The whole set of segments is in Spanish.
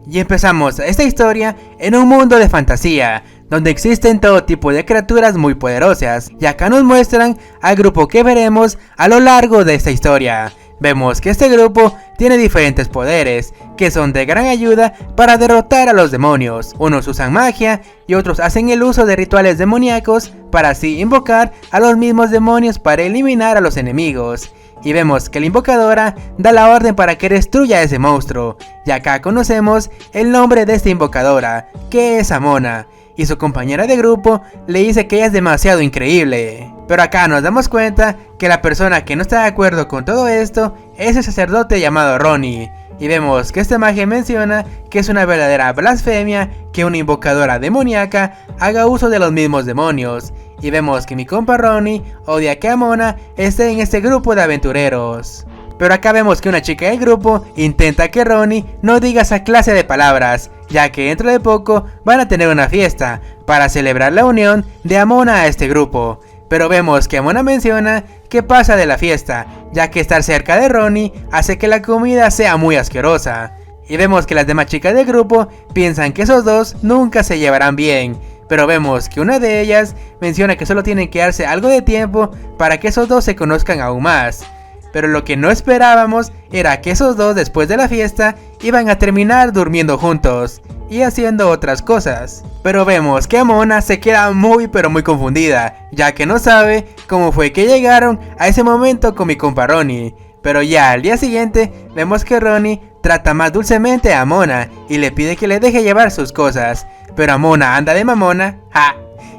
Y empezamos esta historia en un mundo de fantasía, donde existen todo tipo de criaturas muy poderosas, y acá nos muestran al grupo que veremos a lo largo de esta historia. Vemos que este grupo tiene diferentes poderes, que son de gran ayuda para derrotar a los demonios. Unos usan magia y otros hacen el uso de rituales demoníacos para así invocar a los mismos demonios para eliminar a los enemigos. Y vemos que la invocadora da la orden para que destruya a ese monstruo, y acá conocemos el nombre de esta invocadora, que es Amona, y su compañera de grupo le dice que ella es demasiado increíble. Pero acá nos damos cuenta que la persona que no está de acuerdo con todo esto es el sacerdote llamado Ronnie, y vemos que esta magia menciona que es una verdadera blasfemia que una invocadora demoníaca haga uso de los mismos demonios. Y vemos que mi compa Ronnie odia que Amona esté en este grupo de aventureros. Pero acá vemos que una chica del grupo intenta que Ronnie no diga esa clase de palabras, ya que dentro de poco van a tener una fiesta para celebrar la unión de Amona a este grupo. Pero vemos que Amona menciona que pasa de la fiesta, ya que estar cerca de Ronnie hace que la comida sea muy asquerosa. Y vemos que las demás chicas del grupo piensan que esos dos nunca se llevarán bien. Pero vemos que una de ellas menciona que solo tienen que darse algo de tiempo para que esos dos se conozcan aún más. Pero lo que no esperábamos era que esos dos después de la fiesta iban a terminar durmiendo juntos y haciendo otras cosas. Pero vemos que Amona se queda muy confundida, ya que no sabe cómo fue que llegaron a ese momento con mi compa Ronnie. Pero ya al día siguiente vemos que Ronnie trata más dulcemente a Amona y le pide que le deje llevar sus cosas. Pero Amona anda de mamona, ¡ja!,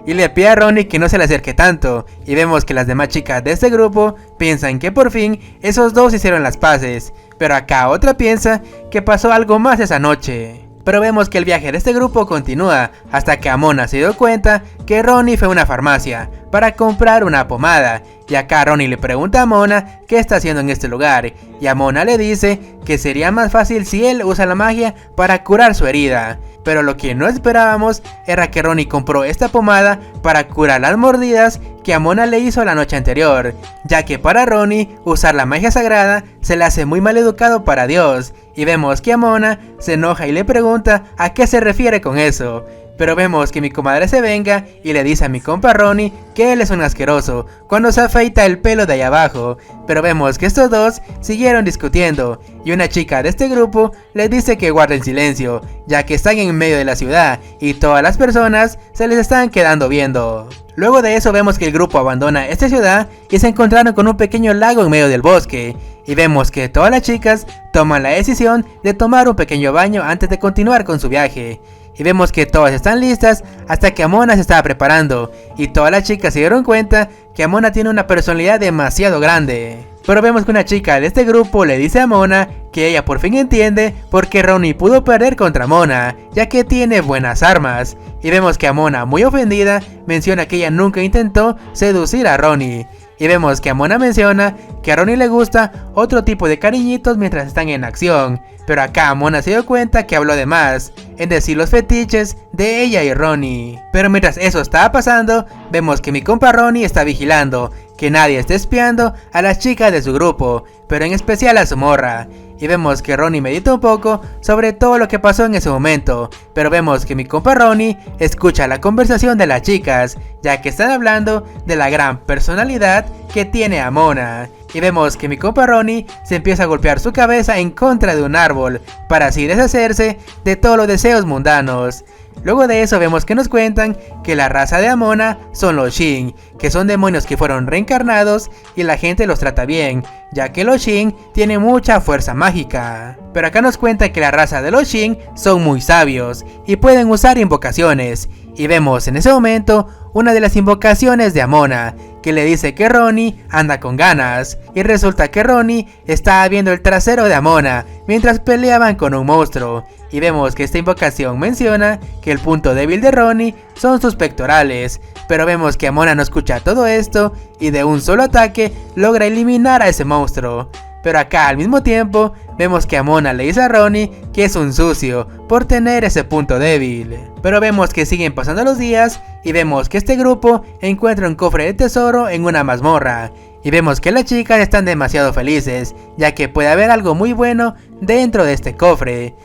y le pide a Ronnie que no se le acerque tanto. Y vemos que las demás chicas de este grupo piensan que por fin esos dos hicieron las paces. Pero acá otra piensa que pasó algo más esa noche. Pero vemos que el viaje de este grupo continúa hasta que Amona se dio cuenta que Ronnie fue a una farmacia para comprar una pomada. Y acá Ronnie le pregunta a Amona qué está haciendo en este lugar, y Amona le dice que sería más fácil si él usa la magia para curar su herida. Pero lo que no esperábamos era que Ronnie compró esta pomada para curar las mordidas que Amona le hizo la noche anterior, ya que para Ronnie usar la magia sagrada se le hace muy mal educado para Dios. Y vemos que Amona se enoja y le pregunta a qué se refiere con eso. Pero vemos que mi comadre se venga y le dice a mi compa Ronnie que él es un asqueroso cuando se afeita el pelo de ahí abajo. Pero vemos que estos dos siguieron discutiendo y una chica de este grupo les dice que guarden silencio, ya que están en medio de la ciudad y todas las personas se les están quedando viendo. Luego de eso vemos que el grupo abandona esta ciudad y se encontraron con un pequeño lago en medio del bosque. Y vemos que todas las chicas toman la decisión de tomar un pequeño baño antes de continuar con su viaje. Y vemos que todas están listas hasta que Amona se estaba preparando, y todas las chicas se dieron cuenta que Amona tiene una personalidad demasiado grande. Pero vemos que una chica de este grupo le dice a Amona que ella por fin entiende por qué Ronnie pudo perder contra Amona, ya que tiene buenas armas. Y vemos que Amona, muy ofendida, menciona que ella nunca intentó seducir a Ronnie. Y vemos que Amona menciona que a Ronnie le gusta otro tipo de cariñitos mientras están en acción. Pero acá Amona se dio cuenta que habló de más en decir los fetiches de ella y Ronnie. Pero mientras eso estaba pasando, vemos que mi compa Ronnie está vigilando que nadie esté espiando a las chicas de su grupo, pero en especial a su morra. Y vemos que Ronnie medita un poco sobre todo lo que pasó en ese momento, pero vemos que mi compa Ronnie escucha la conversación de las chicas, ya que están hablando de la gran personalidad que tiene Amona. Y vemos que mi compa Ronnie se empieza a golpear su cabeza en contra de un árbol, para así deshacerse de todos los deseos mundanos. Luego de eso vemos que nos cuentan que la raza de Amona son los Shin, que son demonios que fueron reencarnados y la gente los trata bien, ya que los Shin tienen mucha fuerza mágica. Pero acá nos cuentan que la raza de los Shin son muy sabios y pueden usar invocaciones. Y vemos en ese momento una de las invocaciones de Amona, que le dice que Ronnie anda con ganas, y resulta que Ronnie estaba viendo el trasero de Amona mientras peleaban con un monstruo. Y vemos que esta invocación menciona que el punto débil de Ronnie son sus pectorales, pero vemos que Amona no escucha todo esto y de un solo ataque logra eliminar a ese monstruo. Pero acá al mismo tiempo vemos que Amona le dice a Ronnie que es un sucio por tener ese punto débil. Pero vemos que siguen pasando los días y vemos que este grupo encuentra un cofre de tesoro en una mazmorra. Y vemos que las chicas están demasiado felices, ya que puede haber algo muy bueno dentro de este cofre.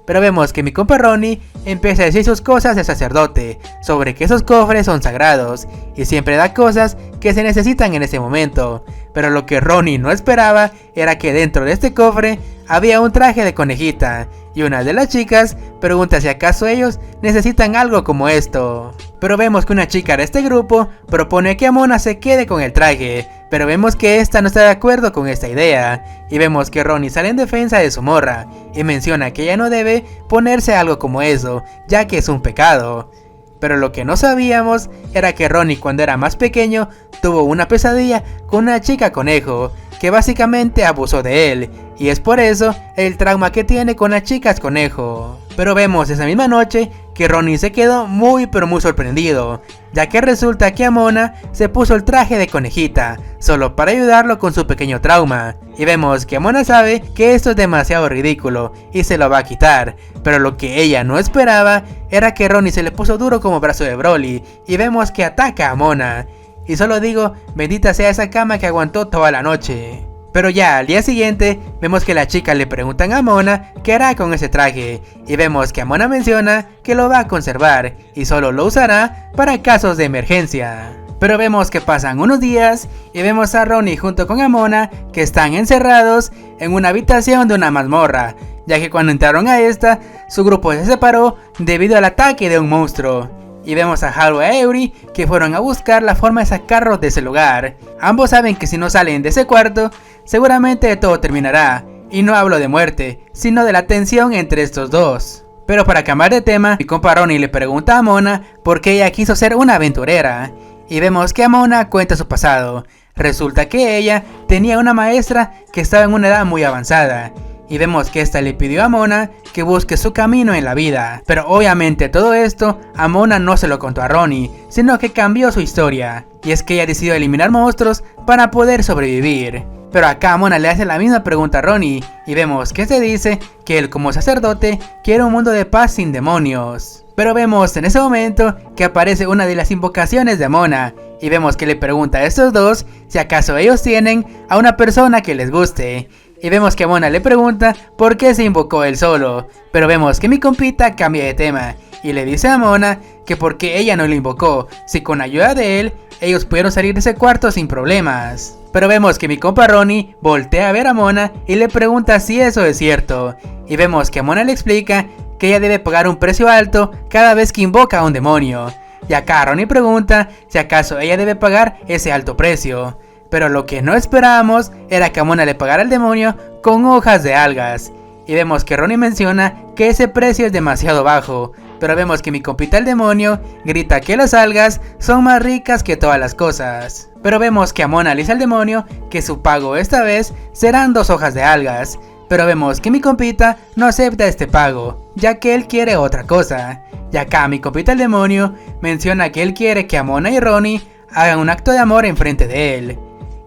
Pero vemos que mi compa Ronnie empieza a decir sus cosas de sacerdote, sobre que esos cofres son sagrados, y siempre da cosas que se necesitan en ese momento. Pero lo que Ronnie no esperaba era que dentro de este cofre había un traje de conejita, y una de las chicas pregunta si acaso ellos necesitan algo como esto. Pero vemos que una chica de este grupo propone que Amona se quede con el traje, pero vemos que esta no está de acuerdo con esta idea, y vemos que Ronnie sale en defensa de su morra, y menciona que ella no debe ponerse algo como eso, ya que es un pecado. Pero lo que no sabíamos era que Ronnie cuando era más pequeño tuvo una pesadilla con una chica conejo, que básicamente abusó de él, y es por eso el trauma que tiene con las chicas conejo. Pero vemos esa misma noche que Ronnie se quedó muy sorprendido, ya que resulta que Amona se puso el traje de conejita, solo para ayudarlo con su pequeño trauma, y vemos que Amona sabe que esto es demasiado ridículo y se lo va a quitar, pero lo que ella no esperaba era que Ronnie se le puso duro como brazo de Broly, y vemos que ataca a Amona. Y solo digo, bendita sea esa cama que aguantó toda la noche. Pero ya al día siguiente, vemos que las chicas le preguntan a Amona qué hará con ese traje, y vemos que Amona menciona que lo va a conservar, y solo lo usará para casos de emergencia. Pero vemos que pasan unos días, y vemos a Ronnie junto con Amona que están encerrados en una habitación de una mazmorra, ya que cuando entraron a esta, su grupo se separó debido al ataque de un monstruo. Y vemos a Haru y a Eury que fueron a buscar la forma de sacarlos de ese lugar. Ambos saben que si no salen de ese cuarto, seguramente todo terminará. Y no hablo de muerte, sino de la tensión entre estos dos. Pero para cambiar de tema, mi compa Ronnie le pregunta a Amona por qué ella quiso ser una aventurera. Y vemos que Amona cuenta su pasado. Resulta que ella tenía una maestra que estaba en una edad muy avanzada. Y vemos que esta le pidió a Amona que busque su camino en la vida. Pero obviamente todo esto, Amona no se lo contó a Ronnie, sino que cambió su historia. Y es que ella decidió eliminar monstruos para poder sobrevivir. Pero acá Amona le hace la misma pregunta a Ronnie, y vemos que se dice que él como sacerdote quiere un mundo de paz sin demonios. Pero vemos en ese momento que aparece una de las invocaciones de Amona, y vemos que le pregunta a estos dos si acaso ellos tienen a una persona que les guste. Y vemos que Amona le pregunta por qué se invocó él solo, pero vemos que mi compita cambia de tema y le dice a Amona que porque ella no lo invocó, si con ayuda de él, ellos pudieron salir de ese cuarto sin problemas. Pero vemos que mi compa Ronnie voltea a ver a Amona y le pregunta si eso es cierto, y vemos que Amona le explica que ella debe pagar un precio alto cada vez que invoca a un demonio, y acá Ronnie pregunta si acaso ella debe pagar ese alto precio. Pero lo que no esperábamos era que Amona le pagara al demonio con hojas de algas. Y vemos que Ronnie menciona que ese precio es demasiado bajo. Pero vemos que mi compita el demonio grita que las algas son más ricas que todas las cosas. Pero vemos que Amona le dice al demonio que su pago esta vez serán 2 hojas de algas. Pero vemos que mi compita no acepta este pago, ya que él quiere otra cosa. Y acá mi compita el demonio menciona que él quiere que Amona y Ronnie hagan un acto de amor enfrente de él.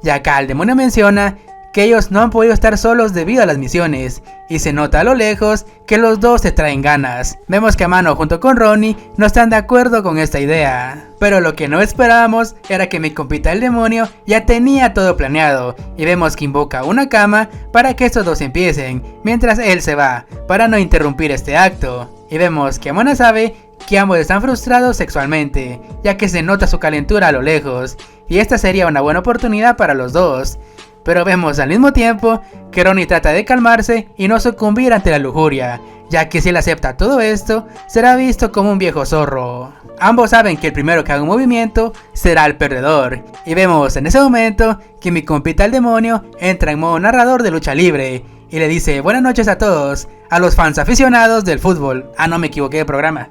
Y acá el demonio menciona que ellos no han podido estar solos debido a las misiones, y se nota a lo lejos que los dos se traen ganas. Vemos que Amano junto con Ronnie no están de acuerdo con esta idea. Pero lo que no esperábamos era que mi compita el demonio ya tenía todo planeado, y vemos que invoca una cama para que estos dos empiecen, mientras él se va, para no interrumpir este acto. Y vemos que Amona sabe que ambos están frustrados sexualmente, ya que se nota su calentura a lo lejos, y esta sería una buena oportunidad para los dos. Pero vemos al mismo tiempo que Ronnie trata de calmarse y no sucumbir ante la lujuria, ya que si él acepta todo esto, será visto como un viejo zorro. Ambos saben que el primero que haga un movimiento será el perdedor, y vemos en ese momento que mi compita el demonio entra en modo narrador de lucha libre, y le dice buenas noches a todos, a los fans aficionados del fútbol. Ah, no, me equivoqué de programa.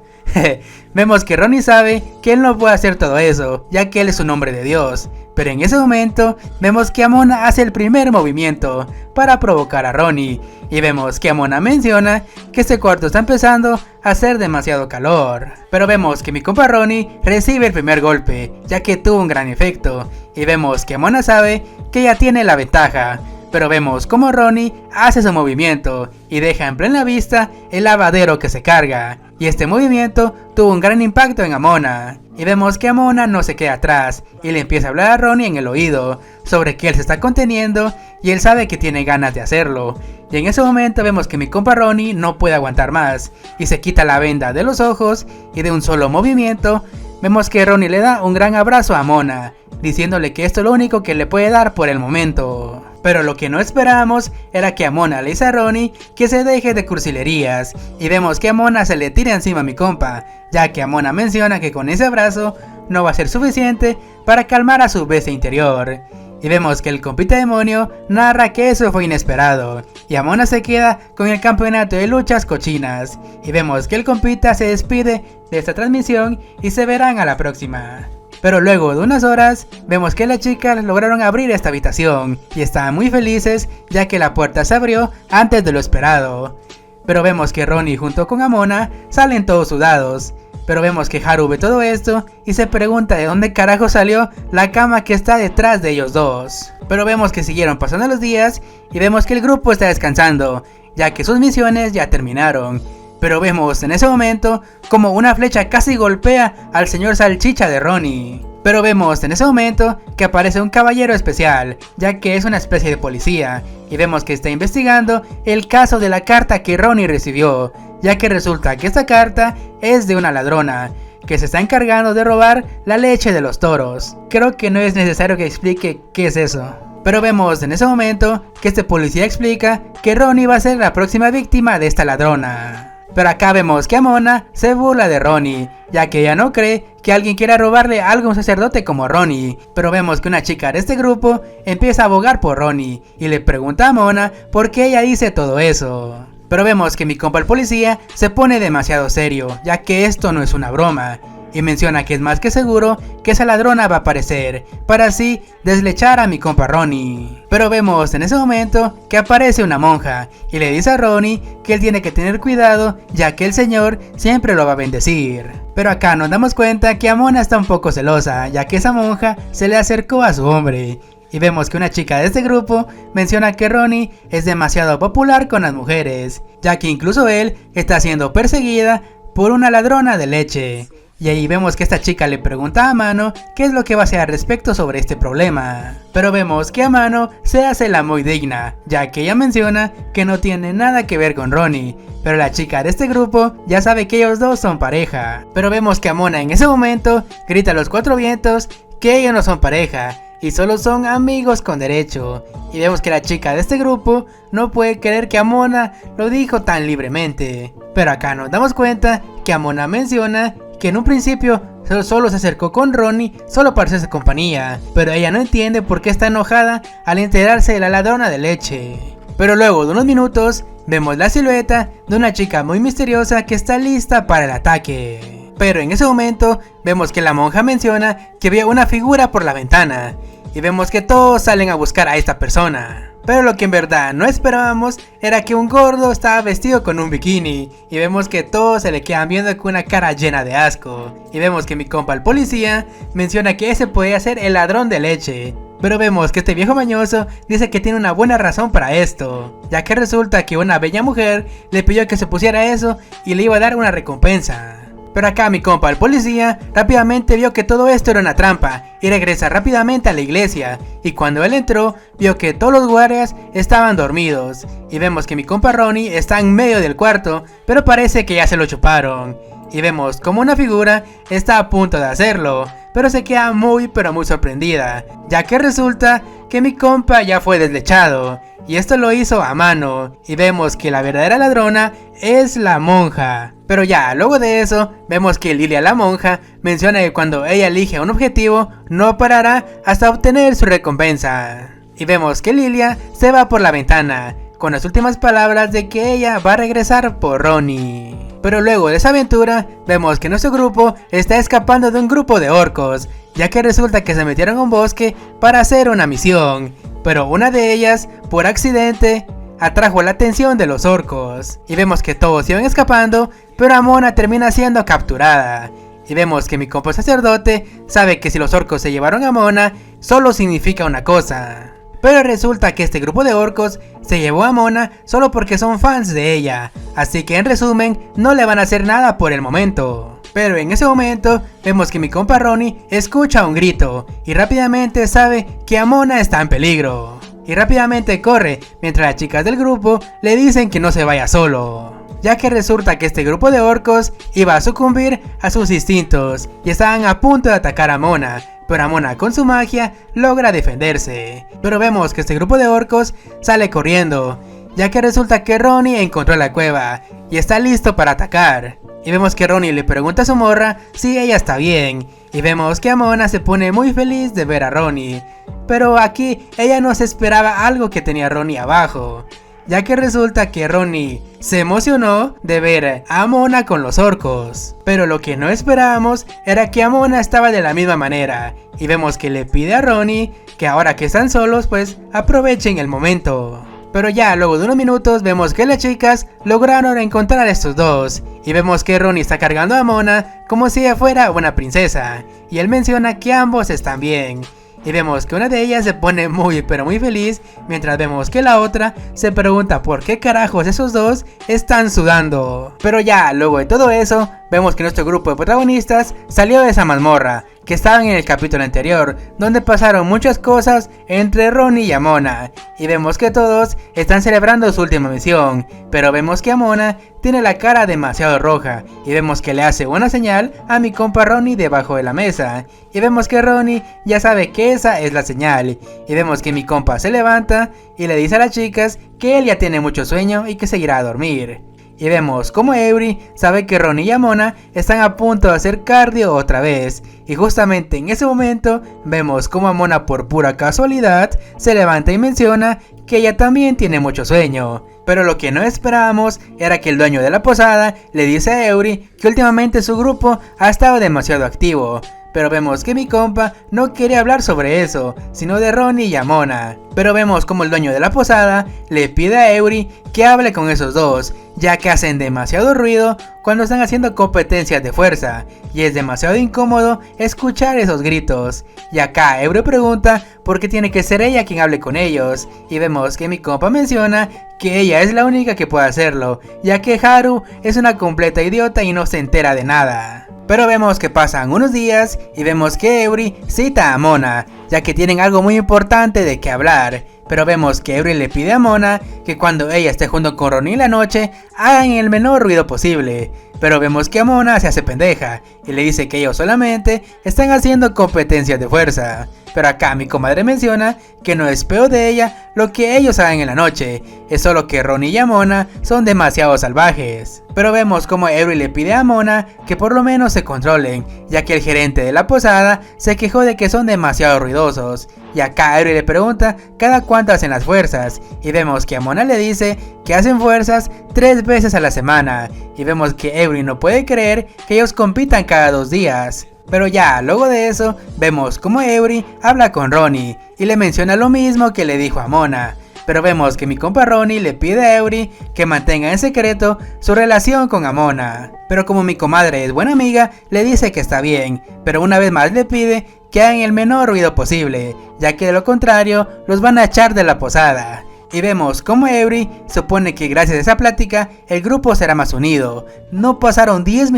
Vemos que Ronnie sabe que él no puede hacer todo eso, ya que él es un hombre de Dios. Pero en ese momento, vemos que Amona hace el primer movimiento para provocar a Ronnie. Y vemos que Amona menciona que este cuarto está empezando a hacer demasiado calor. Pero vemos que mi compa Ronnie recibe el primer golpe, ya que tuvo un gran efecto. Y vemos que Amona sabe que ella tiene la ventaja. pero vemos como Ronnie hace su movimiento y deja en plena vista el lavadero que se carga, y este movimiento tuvo un gran impacto en Amona, y vemos que Amona no se queda atrás y le empieza a hablar a Ronnie en el oído sobre que él se está conteniendo y él sabe que tiene ganas de hacerlo, y en ese momento vemos que mi compa Ronnie no puede aguantar más y se quita la venda de los ojos y de un solo movimiento vemos que Ronnie le da un gran abrazo a Amona, diciéndole que esto es lo único que le puede dar por el momento. Pero lo que no esperábamos era que Amona le dice a Ronnie que se deje de cursilerías, y vemos que Amona se le tira encima a mi compa, ya que Amona menciona que con ese abrazo no va a ser suficiente para calmar a su bestia interior. Y vemos que el compita demonio narra que eso fue inesperado, y Amona se queda con el campeonato de luchas cochinas, y vemos que el compita se despide de esta transmisión y se verán a la próxima. Pero luego de unas horas, vemos que las chicas lograron abrir esta habitación y estaban muy felices ya que la puerta se abrió antes de lo esperado. Pero vemos que Ronnie junto con Amona salen todos sudados. Pero vemos que Haru ve todo esto y se pregunta de dónde carajo salió la cama que está detrás de ellos dos. Pero vemos que siguieron pasando los días y vemos que el grupo está descansando, ya que sus misiones ya terminaron. Pero vemos en ese momento como una flecha casi golpea al señor Salchicha de Ronnie. Pero vemos en ese momento que aparece un caballero especial, ya que es una especie de policía, y vemos que está investigando el caso de la carta que Ronnie recibió, ya que resulta que esta carta es de una ladrona, que se está encargando de robar la leche de los toros. Creo que no es necesario que explique qué es eso. Pero vemos en ese momento que este policía explica que Ronnie va a ser la próxima víctima de esta ladrona. Pero acá vemos que Amona se burla de Ronnie, ya que ella no cree que alguien quiera robarle algo a un sacerdote como Ronnie. Pero vemos que una chica de este grupo empieza a abogar por Ronnie y le pregunta a Amona por qué ella dice todo eso. Pero vemos que mi compa el policía se pone demasiado serio, ya que esto no es una broma, y menciona que es más que seguro que esa ladrona va a aparecer, para así deslechar a mi compa Ronnie. Pero vemos en ese momento que aparece una monja, y le dice a Ronnie que él tiene que tener cuidado, ya que el señor siempre lo va a bendecir. Pero acá nos damos cuenta que Amona está un poco celosa, ya que esa monja se le acercó a su hombre. Y vemos que una chica de este grupo menciona que Ronnie es demasiado popular con las mujeres, ya que incluso él está siendo perseguida por una ladrona de leche. Y ahí vemos que esta chica le pregunta a Amano qué es lo que va a hacer al respecto sobre este problema. Pero vemos que Amano se hace la muy digna, ya que ella menciona que no tiene nada que ver con Ronnie. Pero la chica de este grupo ya sabe que ellos dos son pareja. Pero vemos que Amona en ese momento grita a los cuatro vientos que ellos no son pareja y solo son amigos con derecho. Y vemos que la chica de este grupo no puede creer que Amona lo dijo tan libremente. Pero acá nos damos cuenta que Amona menciona que en un principio solo se acercó con Ronnie solo para hacerse compañía, pero ella no entiende por qué está enojada al enterarse de la ladrona de leche. Pero luego de unos minutos vemos la silueta de una chica muy misteriosa que está lista para el ataque. Pero en ese momento vemos que la monja menciona que vio una figura por la ventana, y vemos que todos salen a buscar a esta persona. Pero lo que en verdad no esperábamos era que un gordo estaba vestido con un bikini, y vemos que todos se le quedan viendo con una cara llena de asco. Y vemos que mi compa el policía menciona que ese podía ser el ladrón de leche. Pero vemos que este viejo mañoso dice que tiene una buena razón para esto, ya que resulta que una bella mujer le pidió que se pusiera eso y le iba a dar una recompensa. Pero acá mi compa el policía rápidamente vio que todo esto era una trampa y regresa rápidamente a la iglesia, y cuando él entró vio que todos los guardias estaban dormidos, y vemos que mi compa Ronnie está en medio del cuarto, pero parece que ya se lo chuparon, y vemos como una figura está a punto de hacerlo, pero se queda muy sorprendida, ya que resulta que mi compa ya fue deslechado, y esto lo hizo a mano, y vemos que la verdadera ladrona es la monja. Pero ya, luego de eso, vemos que Lilia la monja menciona que cuando ella elige un objetivo, no parará hasta obtener su recompensa. Y vemos que Lilia se va por la ventana, con las últimas palabras de que ella va a regresar por Ronnie. Pero luego de esa aventura, vemos que nuestro grupo está escapando de un grupo de orcos, ya que resulta que se metieron a un bosque para hacer una misión, pero una de ellas, por accidente, atrajo la atención de los orcos, y vemos que todos iban escapando, pero Amona termina siendo capturada, y vemos que mi compa sacerdote sabe que si los orcos se llevaron a Amona, solo significa una cosa. Pero resulta que este grupo de orcos se llevó a Mona solo porque son fans de ella, así que en resumen no le van a hacer nada por el momento. Pero en ese momento vemos que mi compa Ronnie escucha un grito y rápidamente sabe que Amona está en peligro. Y rápidamente corre mientras las chicas del grupo le dicen que no se vaya solo, ya que resulta que este grupo de orcos iba a sucumbir a sus instintos y estaban a punto de atacar a Mona, pero Amona con su magia logra defenderse. Pero vemos que este grupo de orcos sale corriendo, ya que resulta que Ronnie encontró la cueva y está listo para atacar. Y vemos que Ronnie le pregunta a su morra si ella está bien, y vemos que Amona se pone muy feliz de ver a Ronnie. Pero aquí ella no se esperaba algo que tenía Ronnie abajo, ya que resulta que Ronnie se emocionó de ver a Amona con los orcos. Pero lo que no esperábamos era que Amona estaba de la misma manera, y vemos que le pide a Ronnie que ahora que están solos pues aprovechen el momento. Pero ya luego de unos minutos vemos que las chicas lograron encontrar a estos dos, y vemos que Ronnie está cargando a Mona como si ella fuera una princesa, y él menciona que ambos están bien. Y vemos que una de ellas se pone muy pero muy feliz, mientras vemos que la otra se pregunta por qué carajos esos dos están sudando. Pero ya luego de todo eso, vemos que nuestro grupo de protagonistas salió de esa mazmorra que estaban en el capítulo anterior, donde pasaron muchas cosas entre Ronnie y Amona, y vemos que todos están celebrando su última misión, pero vemos que Amona tiene la cara demasiado roja, y vemos que le hace una señal a mi compa Ronnie debajo de la mesa, y vemos que Ronnie ya sabe que esa es la señal, y vemos que mi compa se levanta y le dice a las chicas que él ya tiene mucho sueño y que se irá a dormir. Y vemos como Eury sabe que Ronnie y Amona están a punto de hacer cardio otra vez, y justamente en ese momento vemos como Amona por pura casualidad se levanta y menciona que ella también tiene mucho sueño. Pero lo que no esperábamos era que el dueño de la posada le dice a Eury que últimamente su grupo ha estado demasiado activo. Pero vemos que mi compa no quiere hablar sobre eso, sino de Ronnie y Amona. Pero vemos como el dueño de la posada le pide a Eury que hable con esos dos, ya que hacen demasiado ruido cuando están haciendo competencias de fuerza, y es demasiado incómodo escuchar esos gritos. Y acá Eury pregunta por qué tiene que ser ella quien hable con ellos, y vemos que mi compa menciona que ella es la única que puede hacerlo, ya que Haru es una completa idiota y no se entera de nada. Pero vemos que pasan unos días y vemos que Eury cita a Mona, ya que tienen algo muy importante de qué hablar. Pero vemos que Eury le pide a Mona que cuando ella esté junto con Ronnie en la noche hagan el menor ruido posible. Pero vemos que Amona se hace pendeja y le dice que ellos solamente están haciendo competencias de fuerza. Pero acá mi comadre menciona que no es peor de ella lo que ellos hagan en la noche, es solo que Ronnie y Amona son demasiado salvajes. Pero vemos como Eury le pide a Amona que por lo menos se controlen, ya que el gerente de la posada se quejó de que son demasiado ruidosos. Y acá Eury le pregunta cada cuánto hacen las fuerzas, y vemos que Amona le dice que hacen fuerzas 3 veces a la semana, y vemos que Eury no puede creer que ellos compitan cada 2 días. Pero ya luego de eso vemos como Eury habla con Ronnie y le menciona lo mismo que le dijo a Mona. Pero vemos que mi compa Ronnie le pide a Eury que mantenga en secreto su relación con Amona. Pero como mi comadre es buena amiga, le dice que está bien, pero una vez más le pide que hagan el menor ruido posible, ya que de lo contrario los van a echar de la posada. Y vemos como Eury supone que gracias a esa plática el grupo será más unido. No pasaron 10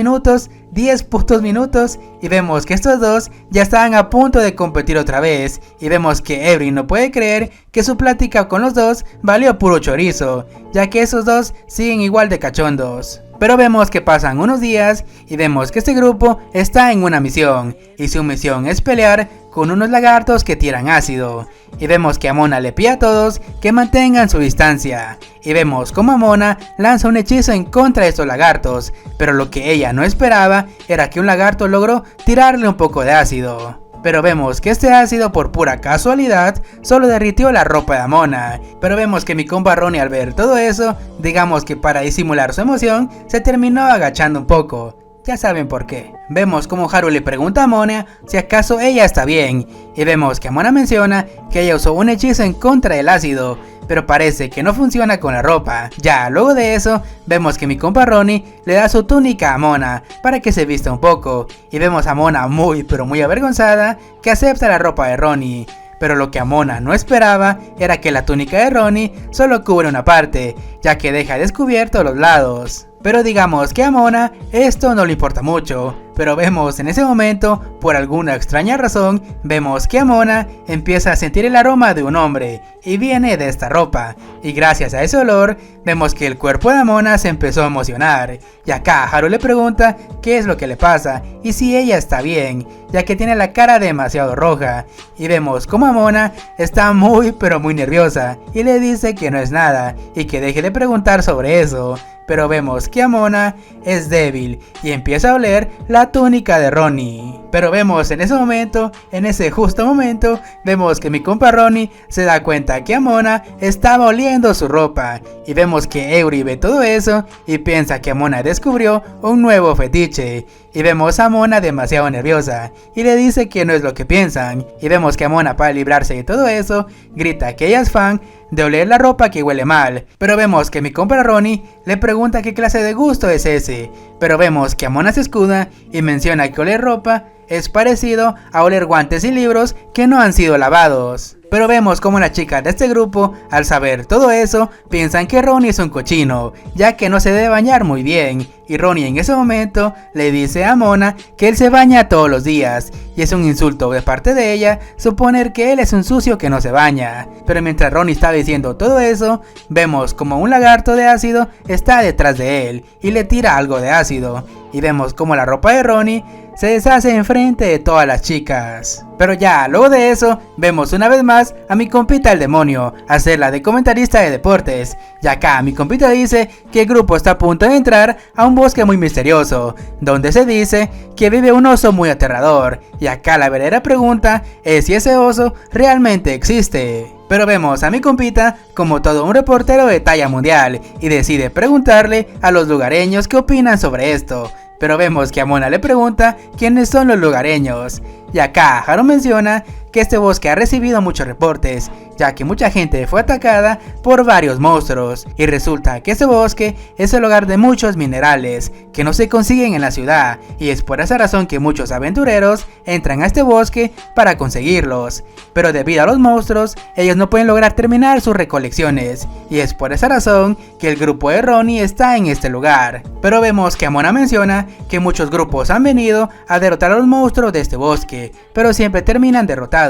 putos minutos y vemos que estos dos ya estaban a punto de competir otra vez. Y vemos que Eury no puede creer que su plática con los dos valió puro chorizo, ya que esos dos siguen igual de cachondos. Pero vemos que pasan unos días y vemos que este grupo está en una misión, y su misión es pelear con unos lagartos que tiran ácido. Y vemos que Amona le pide a todos que mantengan su distancia. Y vemos como Amona lanza un hechizo en contra de estos lagartos, pero lo que ella no esperaba era que un lagarto logró tirarle un poco de ácido. Pero vemos que este ácido por pura casualidad solo derritió la ropa de Amona. Pero vemos que mi compa Ronnie al ver todo eso, digamos que para disimular su emoción, se terminó agachando un poco. Ya saben por qué. Vemos como Haru le pregunta a Amona si acaso ella está bien, y vemos que Amona menciona que ella usó un hechizo en contra del ácido, pero parece que no funciona con la ropa. Ya luego de eso, vemos que mi compa Ronnie le da su túnica a Amona para que se vista un poco, y vemos a Amona muy pero muy avergonzada que acepta la ropa de Ronnie. pero lo que Amona no esperaba era que la túnica de Ronnie solo cubre una parte, ya que deja descubiertos los lados. Pero digamos que a Amona esto no le importa mucho, pero vemos en ese momento, por alguna extraña razón, vemos que Amona empieza a sentir el aroma de un hombre, y viene de esta ropa, y gracias a ese olor, vemos que el cuerpo de Amona se empezó a emocionar, y acá Haru le pregunta qué es lo que le pasa, y si ella está bien, ya que tiene la cara demasiado roja, y vemos como Amona está muy pero muy nerviosa, y le dice que no es nada, y que deje de preguntar sobre eso. Pero vemos que Amona es débil y empieza a oler la túnica de Ronnie. Pero vemos en ese momento, en ese justo momento, vemos que mi compa Ronnie se da cuenta que Amona estaba oliendo su ropa. Y vemos que Eury ve todo eso y piensa que Amona descubrió un nuevo fetiche. Y vemos a Amona demasiado nerviosa y le dice que no es lo que piensan. Y vemos que Amona, para librarse de todo eso, grita que ella es fan de oler la ropa que huele mal. Pero vemos que mi compa Ronnie le pregunta qué clase de gusto es ese. Pero vemos que Amona se escuda y menciona que oler ropa es parecido a oler guantes y libros que no han sido lavados. Pero vemos como las chicas de este grupo, al saber todo eso, piensan que Ronnie es un cochino, ya que no se debe bañar muy bien. Y Ronnie en ese momento le dice a Amona que él se baña todos los días, y es un insulto de parte de ella suponer que él es un sucio que no se baña. Pero mientras Ronnie está diciendo todo eso, vemos como un lagarto de ácido está detrás de él y le tira algo de ácido. Y vemos como la ropa de Ronnie se deshace enfrente de todas las chicas. Pero ya, luego de eso, vemos una vez más a mi compita el demonio hacerla de comentarista de deportes. Y acá mi compita dice que el grupo está a punto de entrar a un bosque muy misterioso, donde se dice que vive un oso muy aterrador. Y acá la verdadera pregunta es si ese oso realmente existe. Pero vemos a mi compita como todo un reportero de talla mundial y decide preguntarle a los lugareños qué opinan sobre esto. Pero vemos que Amona le pregunta quiénes son los lugareños. Y acá Haru menciona que este bosque ha recibido muchos reportes, ya que mucha gente fue atacada por varios monstruos. Y resulta que este bosque es el hogar de muchos minerales que no se consiguen en la ciudad. Y es por esa razón que muchos aventureros entran a este bosque para conseguirlos. Pero debido a los monstruos, ellos no pueden lograr terminar sus recolecciones. Y es por esa razón que el grupo de Ronnie está en este lugar. Pero vemos que Amona menciona que muchos grupos han venido a derrotar a los monstruos de este bosque, pero siempre terminan derrotados.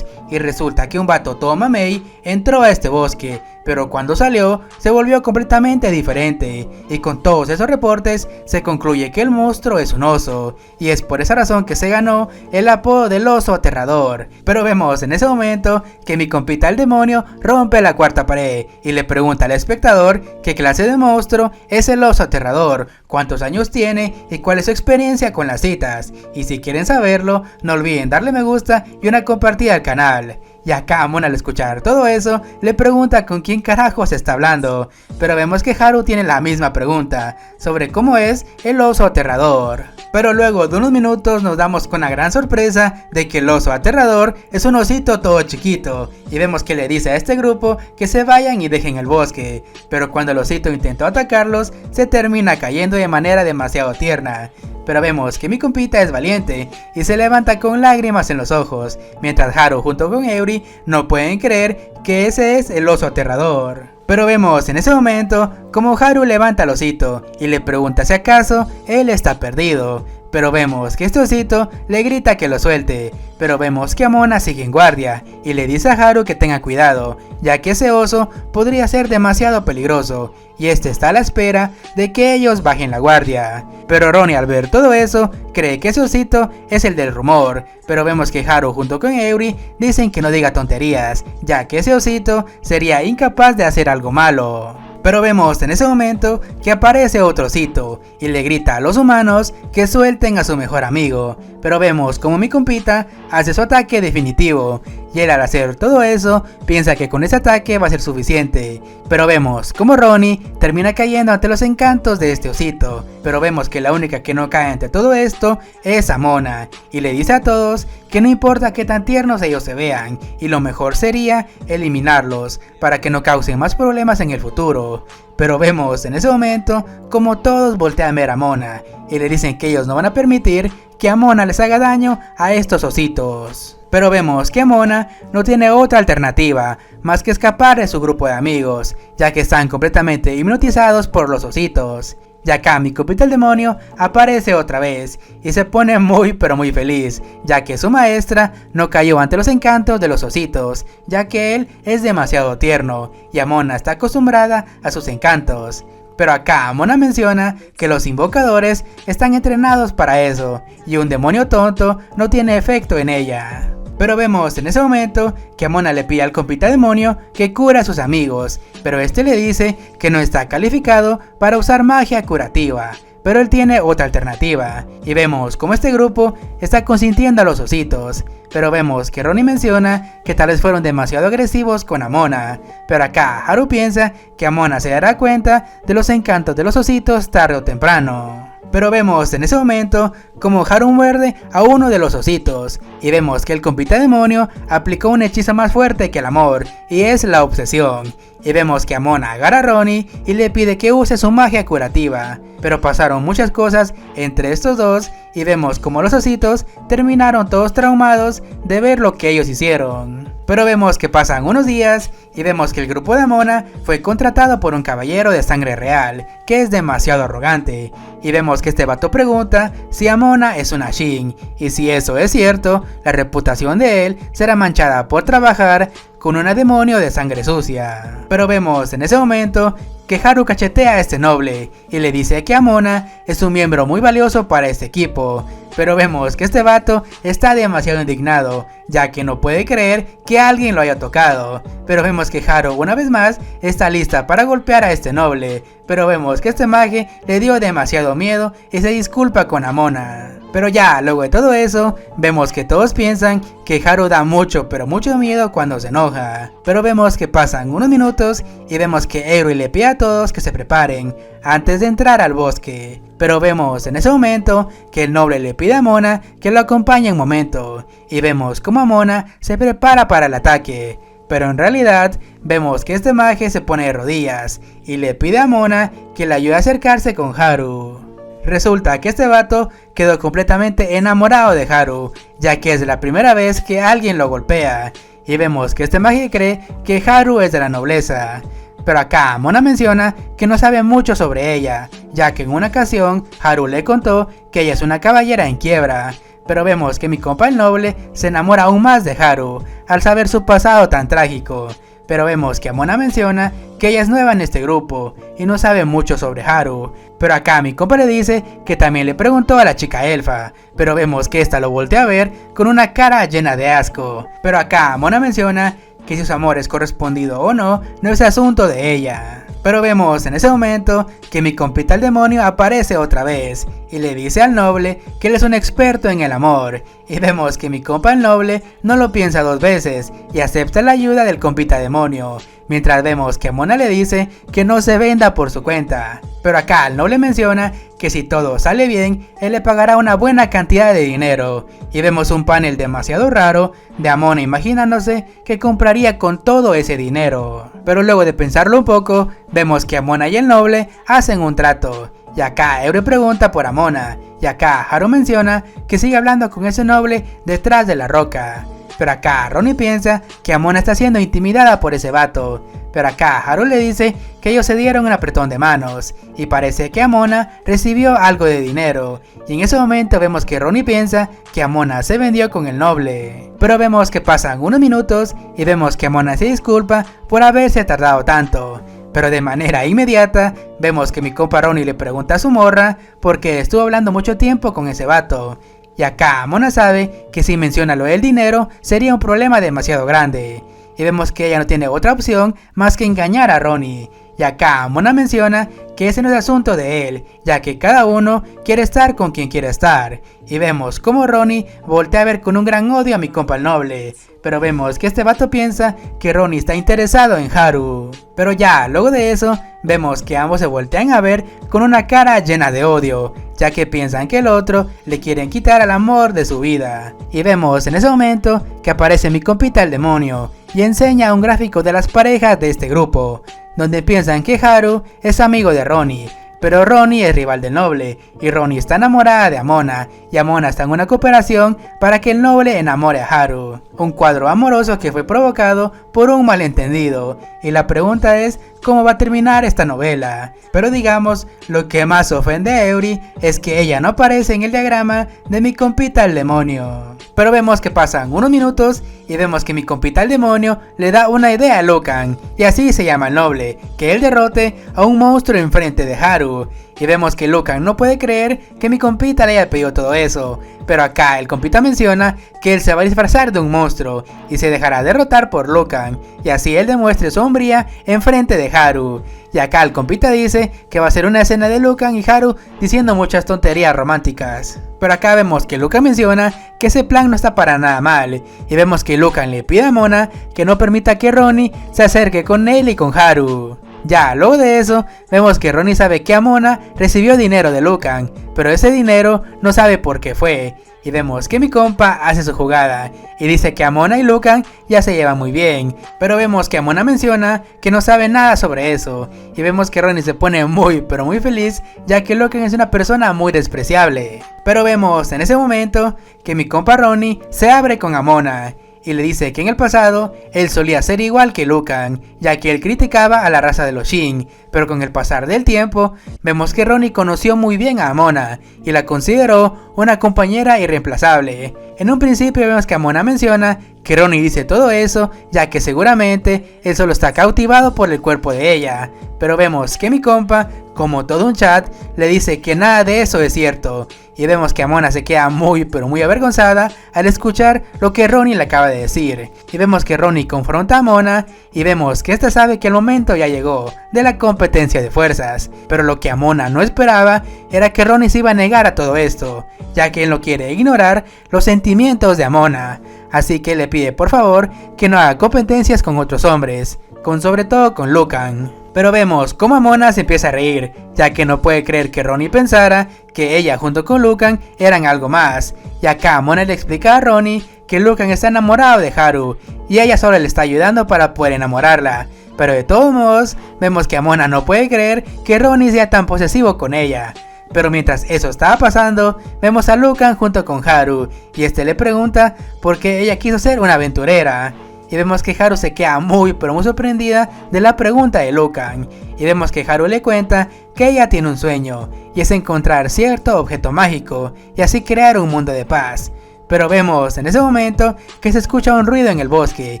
Y resulta que un vato todo mamey entró a este bosque, pero cuando salió se volvió completamente diferente. Y con todos esos reportes se concluye que el monstruo es un oso, y es por esa razón que se ganó el apodo del oso aterrador. Pero vemos en ese momento que mi compita el demonio rompe la cuarta pared y le pregunta al espectador qué clase de monstruo es el oso aterrador, cuántos años tiene y cuál es su experiencia con las citas. Y si quieren saberlo, no olviden darle me gusta y una compartida al canal. Y acá Amona, al escuchar todo eso, le pregunta con quién carajo se está hablando. Pero vemos que Haru tiene la misma pregunta sobre cómo es el oso aterrador. Pero luego de unos minutos nos damos con la gran sorpresa de que el oso aterrador es un osito todo chiquito. Y vemos que le dice a este grupo que se vayan y dejen el bosque. Pero cuando el osito intentó atacarlos, se termina cayendo de manera demasiado tierna. Pero vemos que mi compita es valiente y se levanta con lágrimas en los ojos, mientras Haru junto con Eury no pueden creer que ese es el oso aterrador. Pero vemos en ese momento como Haru levanta al osito y le pregunta si acaso él está perdido. Pero vemos que este osito le grita que lo suelte. Pero vemos que Amona sigue en guardia y le dice a Haru que tenga cuidado, ya que ese oso podría ser demasiado peligroso. Y este está a la espera de que ellos bajen la guardia. Pero Ronnie, al ver todo eso, cree que ese osito es el del rumor. Pero vemos que Haru junto con Eury dicen que no diga tonterías, ya que ese osito sería incapaz de hacer algo malo. Pero vemos en ese momento que aparece otro osito y le grita a los humanos que suelten a su mejor amigo. Pero vemos como mi compita hace su ataque definitivo y él, al hacer todo eso, piensa que con ese ataque va a ser suficiente. Pero vemos como Ronnie termina cayendo ante los encantos de este osito. Pero vemos que la única que no cae ante todo esto es Amona y le dice a todos que no importa qué tan tiernos ellos se vean y lo mejor sería eliminarlos para que no causen más problemas en el futuro. Pero vemos en ese momento como todos voltean a ver a Amona y le dicen que ellos no van a permitir que Amona les haga daño a estos ositos. Pero vemos que Mona no tiene otra alternativa más que escapar de su grupo de amigos, ya que están completamente hipnotizados por los ositos. Y acá mi compita el demonio aparece otra vez y se pone muy pero muy feliz, ya que su maestra no cayó ante los encantos de los ositos, ya que él es demasiado tierno y Mona está acostumbrada a sus encantos. Pero acá Mona menciona que los invocadores están entrenados para eso y un demonio tonto no tiene efecto en ella. Pero vemos en ese momento que Mona le pide al compita demonio que cura a sus amigos, pero este le dice que no está calificado para usar magia curativa, pero él tiene otra alternativa, y vemos como este grupo está consintiendo a los ositos, pero vemos que Ronnie menciona que tal vez fueron demasiado agresivos con Mona, pero acá Haru piensa que Mona se dará cuenta de los encantos de los ositos tarde o temprano. Pero vemos en ese momento como Haru muerde a uno de los ositos y vemos que el compita demonio aplicó un hechizo más fuerte que el amor y es la obsesión. Y vemos que Mona agarra a Ronnie y le pide que use su magia curativa. Pero pasaron muchas cosas entre estos dos y vemos como los ositos terminaron todos traumados de ver lo que ellos hicieron. Pero vemos que pasan unos días y vemos que el grupo de Mona fue contratado por un caballero de sangre real, que es demasiado arrogante. Y vemos que este vato pregunta si Mona es una Shin, y si eso es cierto, la reputación de él será manchada por trabajar con una demonio de sangre sucia. Pero vemos en ese momento que Haru cachetea a este noble y le dice que Mona es un miembro muy valioso para este equipo. Pero vemos que este vato está demasiado indignado, ya que no puede creer que alguien lo haya tocado. Pero vemos que Haru una vez más está lista para golpear a este noble. Pero vemos que este mage le dio demasiado miedo y se disculpa con Mona. Pero ya, luego de todo eso, vemos que todos piensan que Haru da mucho pero mucho miedo cuando se enoja. Pero vemos que pasan unos minutos y vemos que Eri le pide a todos que se preparen antes de entrar al bosque. Pero vemos en ese momento que el noble le pide a Mona que lo acompañe un momento. Y vemos como Mona se prepara para el ataque. Pero en realidad vemos que este mage se pone de rodillas y le pide a Mona que le ayude a acercarse con Haru. Resulta que este vato quedó completamente enamorado de Haru, ya que es la primera vez que alguien lo golpea. Y vemos que este mage cree que Haru es de la nobleza. Pero acá Mona menciona que no sabe mucho sobre ella, ya que en una ocasión Haru le contó que ella es una caballera en quiebra. Pero vemos que mi compa el noble se enamora aún más de Haru al saber su pasado tan trágico. Pero vemos que Mona menciona que ella es nueva en este grupo y no sabe mucho sobre Haru. Pero acá mi compa le dice que también le preguntó a la chica elfa, pero vemos que esta lo voltea a ver con una cara llena de asco. Pero acá Mona menciona que si su amor es correspondido o no, no es asunto de ella. Pero vemos en ese momento que mi compita el demonio aparece otra vez y le dice al noble que él es un experto en el amor. Y vemos que mi compa el noble no lo piensa dos veces y acepta la ayuda del compita demonio. Mientras vemos que Mona le dice que no se venda por su cuenta. Pero acá el noble menciona que si todo sale bien, él le pagará una buena cantidad de dinero. Y vemos un panel demasiado raro de Mona imaginándose que compraría con todo ese dinero. Pero luego de pensarlo un poco, vemos que Mona y el noble hacen un trato. Y acá Eri pregunta por Mona. Y acá Haru menciona que sigue hablando con ese noble detrás de la roca. Pero acá Ronnie piensa que Mona está siendo intimidada por ese vato. Pero acá Haru le dice que ellos se dieron un apretón de manos y parece que Mona recibió algo de dinero. Y en ese momento vemos que Ronnie piensa que Mona se vendió con el noble. Pero vemos que pasan unos minutos y vemos que Mona se disculpa por haberse tardado tanto. Pero de manera inmediata vemos que mi compa Ronnie le pregunta a su morra porque estuvo hablando mucho tiempo con ese vato. Y acá Mona sabe que si menciona lo del dinero sería un problema demasiado grande. Y vemos que ella no tiene otra opción más que engañar a Ronnie. Y acá Mona menciona que ese no es asunto de él, ya que cada uno quiere estar con quien quiere estar. Y vemos como Ronnie voltea a ver con un gran odio a mi compa el noble. Pero vemos que este vato piensa que Ronnie está interesado en Haru. Pero ya, luego de eso, vemos que ambos se voltean a ver con una cara llena de odio, ya que piensan que el otro le quieren quitar el amor de su vida. Y vemos en ese momento que aparece mi compita el demonio y enseña un gráfico de las parejas de este grupo, donde piensan que Haru es amigo de Ronnie. pero Ronnie es rival del noble, y Ronnie está enamorada de Amona, y Amona está en una cooperación para que el noble enamore a Haru. Un cuadro amoroso que fue provocado por un malentendido, y la pregunta es cómo va a terminar esta novela. Pero digamos, lo que más ofende a Eury es que ella no aparece en el diagrama de mi compita el demonio. Pero vemos que pasan unos minutos y vemos que mi compita el demonio le da una idea a Lucan, y así se llama el noble, que él derrote a un monstruo enfrente de Haru. Y vemos que Lucan no puede creer que mi compita le haya pedido todo eso, pero acá el compita menciona que él se va a disfrazar de un monstruo y se dejará derrotar por Lucan, y así él demuestre su hombría enfrente de Haru. Y acá el compita dice que va a ser una escena de Lucan y Haru diciendo muchas tonterías románticas. Pero acá vemos que Lucan menciona que ese plan no está para nada mal, y vemos que Lucan le pide a Mona que no permita que Ronnie se acerque con él y con Haru. Ya luego de eso, vemos que Ronnie sabe que Amona recibió dinero de Lucan, pero ese dinero no sabe por qué fue. Y vemos que mi compa hace su jugada y dice que Amona y Lucan ya se llevan muy bien, pero vemos que Amona menciona que no sabe nada sobre eso, y vemos que Ronnie se pone muy pero muy feliz ya que Lucan es una persona muy despreciable. Pero vemos en ese momento que mi compa Ronnie se abre con Amona y le dice que en el pasado él solía ser igual que Lucan, ya que él criticaba a la raza de los Shin, pero con el pasar del tiempo vemos que Ronnie conoció muy bien a Amona y la consideró una compañera irreemplazable. En un principio vemos que Amona menciona que Ronnie dice todo eso ya que seguramente él solo está cautivado por el cuerpo de ella, pero vemos que mi compa, como todo un chat, le dice que nada de eso es cierto, y vemos que Amona se queda muy pero muy avergonzada al escuchar lo que Ronnie le acaba de decir, y vemos que Ronnie confronta a Amona y vemos que esta sabe que el momento ya llegó de la competencia de fuerzas, pero lo que Amona no esperaba era que Ronnie se iba a negar a todo esto, ya que él no quiere ignorar los sentimientos de Amona, así que le pide por favor que no haga competencias con otros hombres, sobre todo con Lucan. Pero vemos cómo Amona se empieza a reír, ya que no puede creer que Ronnie pensara que ella junto con Lucan eran algo más, y acá Amona le explica a Ronnie que Lucan está enamorado de Haru, y ella solo le está ayudando para poder enamorarla, pero de todos modos vemos que Amona no puede creer que Ronnie sea tan posesivo con ella. Pero mientras eso estaba pasando, vemos a Lucan junto con Haru, y este le pregunta por qué ella quiso ser una aventurera. Y vemos que Haru se queda muy pero muy sorprendida de la pregunta de Lucan, y vemos que Haru le cuenta que ella tiene un sueño, y es encontrar cierto objeto mágico, y así crear un mundo de paz. Pero vemos en ese momento que se escucha un ruido en el bosque,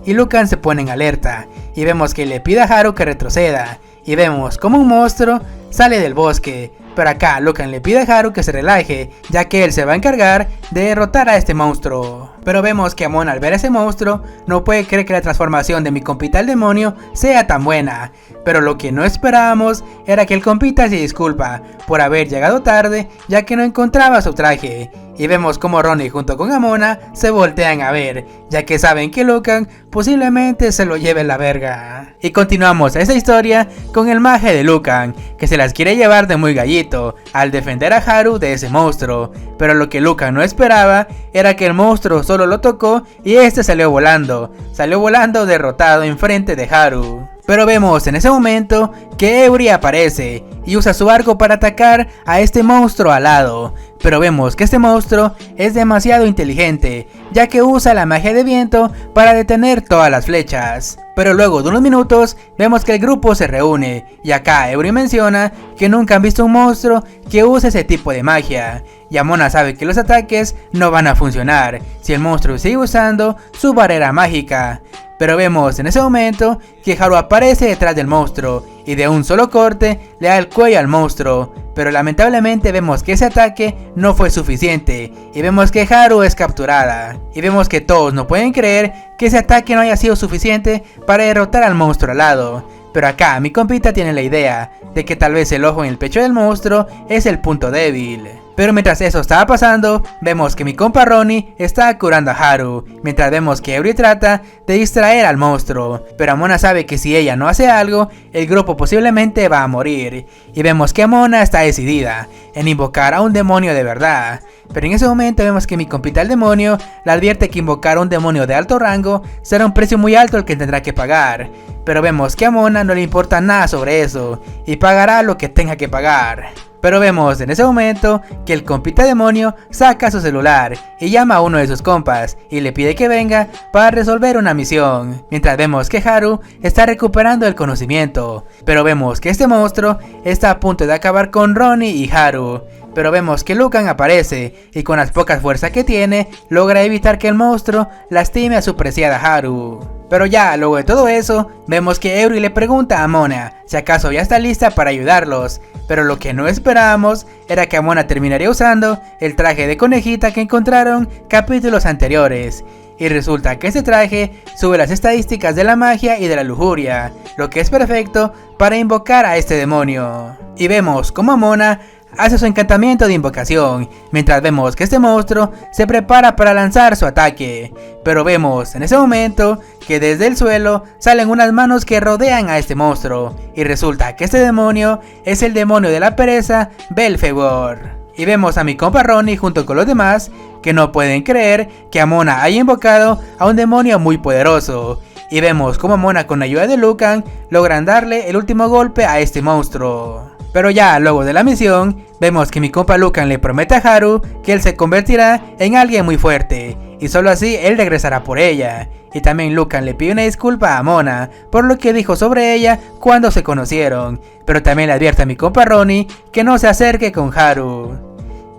y Lucan se pone en alerta, y vemos que le pide a Haru que retroceda, y vemos como un monstruo sale del bosque. Pero acá Lucan le pide a Haru que se relaje, ya que él se va a encargar de derrotar a este monstruo. Pero vemos que Amona al ver a ese monstruo no puede creer que la transformación de mi compita el demonio sea tan buena. Pero lo que no esperábamos era que el compita se disculpa por haber llegado tarde, ya que no encontraba su traje. Y vemos como Ronnie junto con Amona se voltean a ver, ya que saben que Lucan posiblemente se lo lleve la verga. Y continuamos esta historia con el maje de Lucan, que se las quiere llevar de muy gallito al defender a Haru de ese monstruo. Pero lo que Lucan no esperaba era que el monstruo solo lo tocó y este salió volando derrotado enfrente de Haru. Pero vemos en ese momento que Eury aparece y usa su arco para atacar a este monstruo alado. Pero vemos que este monstruo es demasiado inteligente, ya que usa la magia de viento para detener todas las flechas. Pero luego de unos minutos vemos que el grupo se reúne, y acá Eury menciona que nunca han visto un monstruo que use ese tipo de magia. Y Amona sabe que los ataques no van a funcionar si el monstruo sigue usando su barrera mágica. Pero vemos en ese momento que Haru aparece detrás del monstruo y de un solo corte le da el cuello al monstruo. Pero lamentablemente vemos que ese ataque no fue suficiente y vemos que Haru es capturada. Y vemos que todos no pueden creer que ese ataque no haya sido suficiente para derrotar al monstruo alado. Pero acá mi compita tiene la idea de que tal vez el ojo en el pecho del monstruo es el punto débil. Pero mientras eso estaba pasando, vemos que mi compa Ronnie está curando a Haru, mientras vemos que Eury trata de distraer al monstruo, pero Amona sabe que si ella no hace algo, el grupo posiblemente va a morir, y vemos que Amona está decidida en invocar a un demonio de verdad. Pero en ese momento vemos que mi compita el demonio le advierte que invocar a un demonio de alto rango será un precio muy alto el que tendrá que pagar, pero vemos que a Amona no le importa nada sobre eso, y pagará lo que tenga que pagar. Pero vemos en ese momento que el compita demonio saca su celular y llama a uno de sus compas y le pide que venga para resolver una misión, mientras vemos que Haru está recuperando el conocimiento, pero vemos que este monstruo está a punto de acabar con Ronnie y Haru. Pero vemos que Lucan aparece y con las pocas fuerzas que tiene logra evitar que el monstruo lastime a su preciada Haru. Pero ya luego de todo eso, vemos que Eury le pregunta a Amona si acaso ya está lista para ayudarlos, pero lo que no esperábamos era que Amona terminaría usando el traje de conejita que encontraron capítulos anteriores. Y resulta que este traje sube las estadísticas de la magia y de la lujuria, lo que es perfecto para invocar a este demonio. Y vemos como Amona hace su encantamiento de invocación, mientras vemos que este monstruo se prepara para lanzar su ataque. Pero vemos en ese momento que desde el suelo salen unas manos que rodean a este monstruo, y resulta que este demonio es el demonio de la pereza, Belphegor. Y vemos a mi compa Ronnie junto con los demás que no pueden creer que Amona haya invocado a un demonio muy poderoso. Y vemos como Amona con ayuda de Lucan logran darle el último golpe a este monstruo. Pero ya luego de la misión, vemos que mi compa Lucan le promete a Haru que él se convertirá en alguien muy fuerte, y solo así él regresará por ella. Y también Lucan le pide una disculpa a Amona por lo que dijo sobre ella cuando se conocieron, pero también le advierte a mi compa Ronnie que no se acerque con Haru.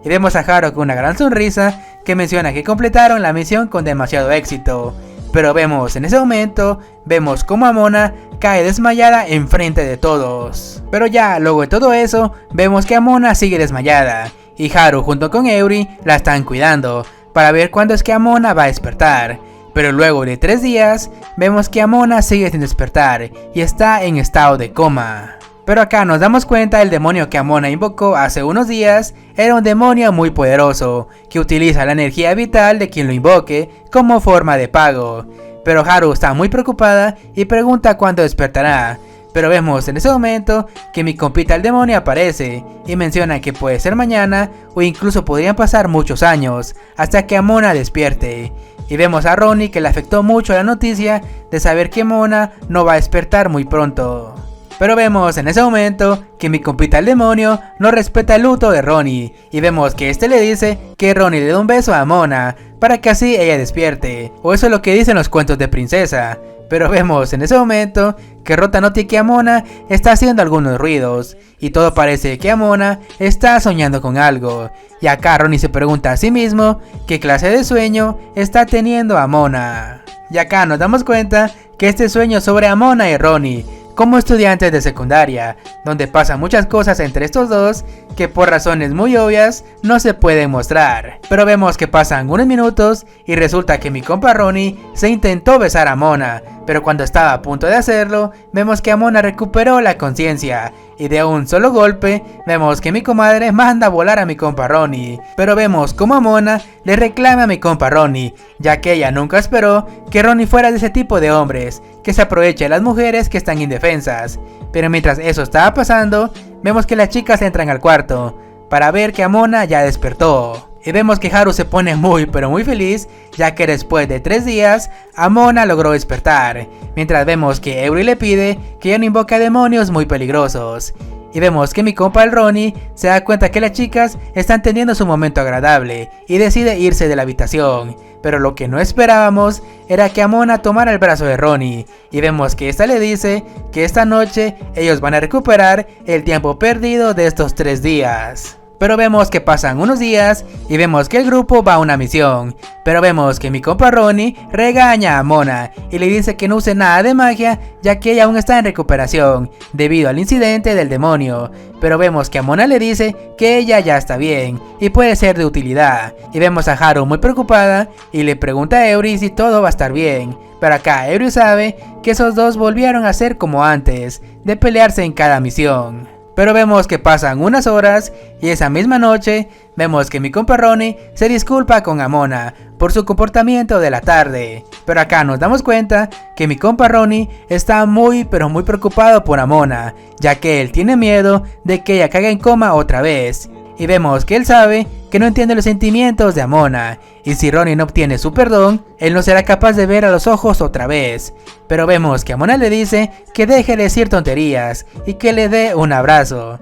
Y vemos a Haru con una gran sonrisa que menciona que completaron la misión con demasiado éxito. Pero vemos en ese momento, vemos como Amona cae desmayada enfrente de todos. Pero ya luego de todo eso, vemos que Amona sigue desmayada, y Haru junto con Eury la están cuidando para ver cuándo es que Amona va a despertar. Pero luego de 3 días, vemos que Amona sigue sin despertar y está en estado de coma. Pero acá nos damos cuenta el demonio que Amona invocó hace unos días era un demonio muy poderoso, que utiliza la energía vital de quien lo invoque como forma de pago. Pero Haru está muy preocupada y pregunta cuándo despertará. Pero vemos en ese momento que mi compita el demonio aparece y menciona que puede ser mañana o incluso podrían pasar muchos años hasta que Amona despierte. Y vemos a Ronnie que le afectó mucho la noticia de saber que Amona no va a despertar muy pronto. Pero vemos en ese momento que mi compita el demonio no respeta el luto de Ronnie, y vemos que este le dice que Ronnie le da un beso a Amona para que así ella despierte, o eso es lo que dicen los cuentos de princesa. Pero vemos en ese momento que Rota nota que Amona está haciendo algunos ruidos, y todo parece que Amona está soñando con algo, y acá Ronnie se pregunta a sí mismo qué clase de sueño está teniendo Amona. Y acá nos damos cuenta que este sueño sobre Amona y Ronnie como estudiantes de secundaria, donde pasan muchas cosas entre estos dos que por razones muy obvias no se pueden mostrar. Pero vemos que pasan unos minutos y resulta que mi compa Ronnie se intentó besar a Amona, pero cuando estaba a punto de hacerlo, vemos que Amona recuperó la conciencia y de un solo golpe vemos que mi comadre manda a volar a mi compa Ronnie. Pero vemos como Amona le reclama a mi compa Ronnie, ya que ella nunca esperó que Ronnie fuera de ese tipo de hombres que se aprovecha de las mujeres que están indefensas. Pero mientras eso estaba pasando, vemos que las chicas entran al cuarto para ver que Amona ya despertó. Y vemos que Haru se pone muy pero muy feliz, ya que después de 3 días, Amona logró despertar. Mientras vemos que Eury le pide que ya no invoque a demonios muy peligrosos. Y vemos que mi compa el Ronnie se da cuenta que las chicas están teniendo su momento agradable y decide irse de la habitación. Pero lo que no esperábamos era que Amona tomara el brazo de Ronnie, y vemos que esta le dice que esta noche ellos van a recuperar el tiempo perdido de estos 3 días. Pero vemos que pasan unos días y vemos que el grupo va a una misión. Pero vemos que mi compa Ronnie regaña a Amona y le dice que no use nada de magia, ya que ella aún está en recuperación debido al incidente del demonio. Pero vemos que Amona le dice que ella ya está bien y puede ser de utilidad. Y vemos a Haru muy preocupada y le pregunta a Eury si todo va a estar bien. Pero acá Eury sabe que esos dos volvieron a ser como antes, de pelearse en cada misión. Pero vemos que pasan unas horas y esa misma noche vemos que mi compa Ronnie se disculpa con Amona por su comportamiento de la tarde. Pero acá nos damos cuenta que mi compa Ronnie está muy preocupado por Amona, ya que él tiene miedo de que ella caiga en coma otra vez. Y vemos que él sabe que no entiende los sentimientos de Amona, y si Ronnie no obtiene su perdón, él no será capaz de ver a los ojos otra vez. Pero vemos que Amona le dice que deje de decir tonterías y que le dé un abrazo.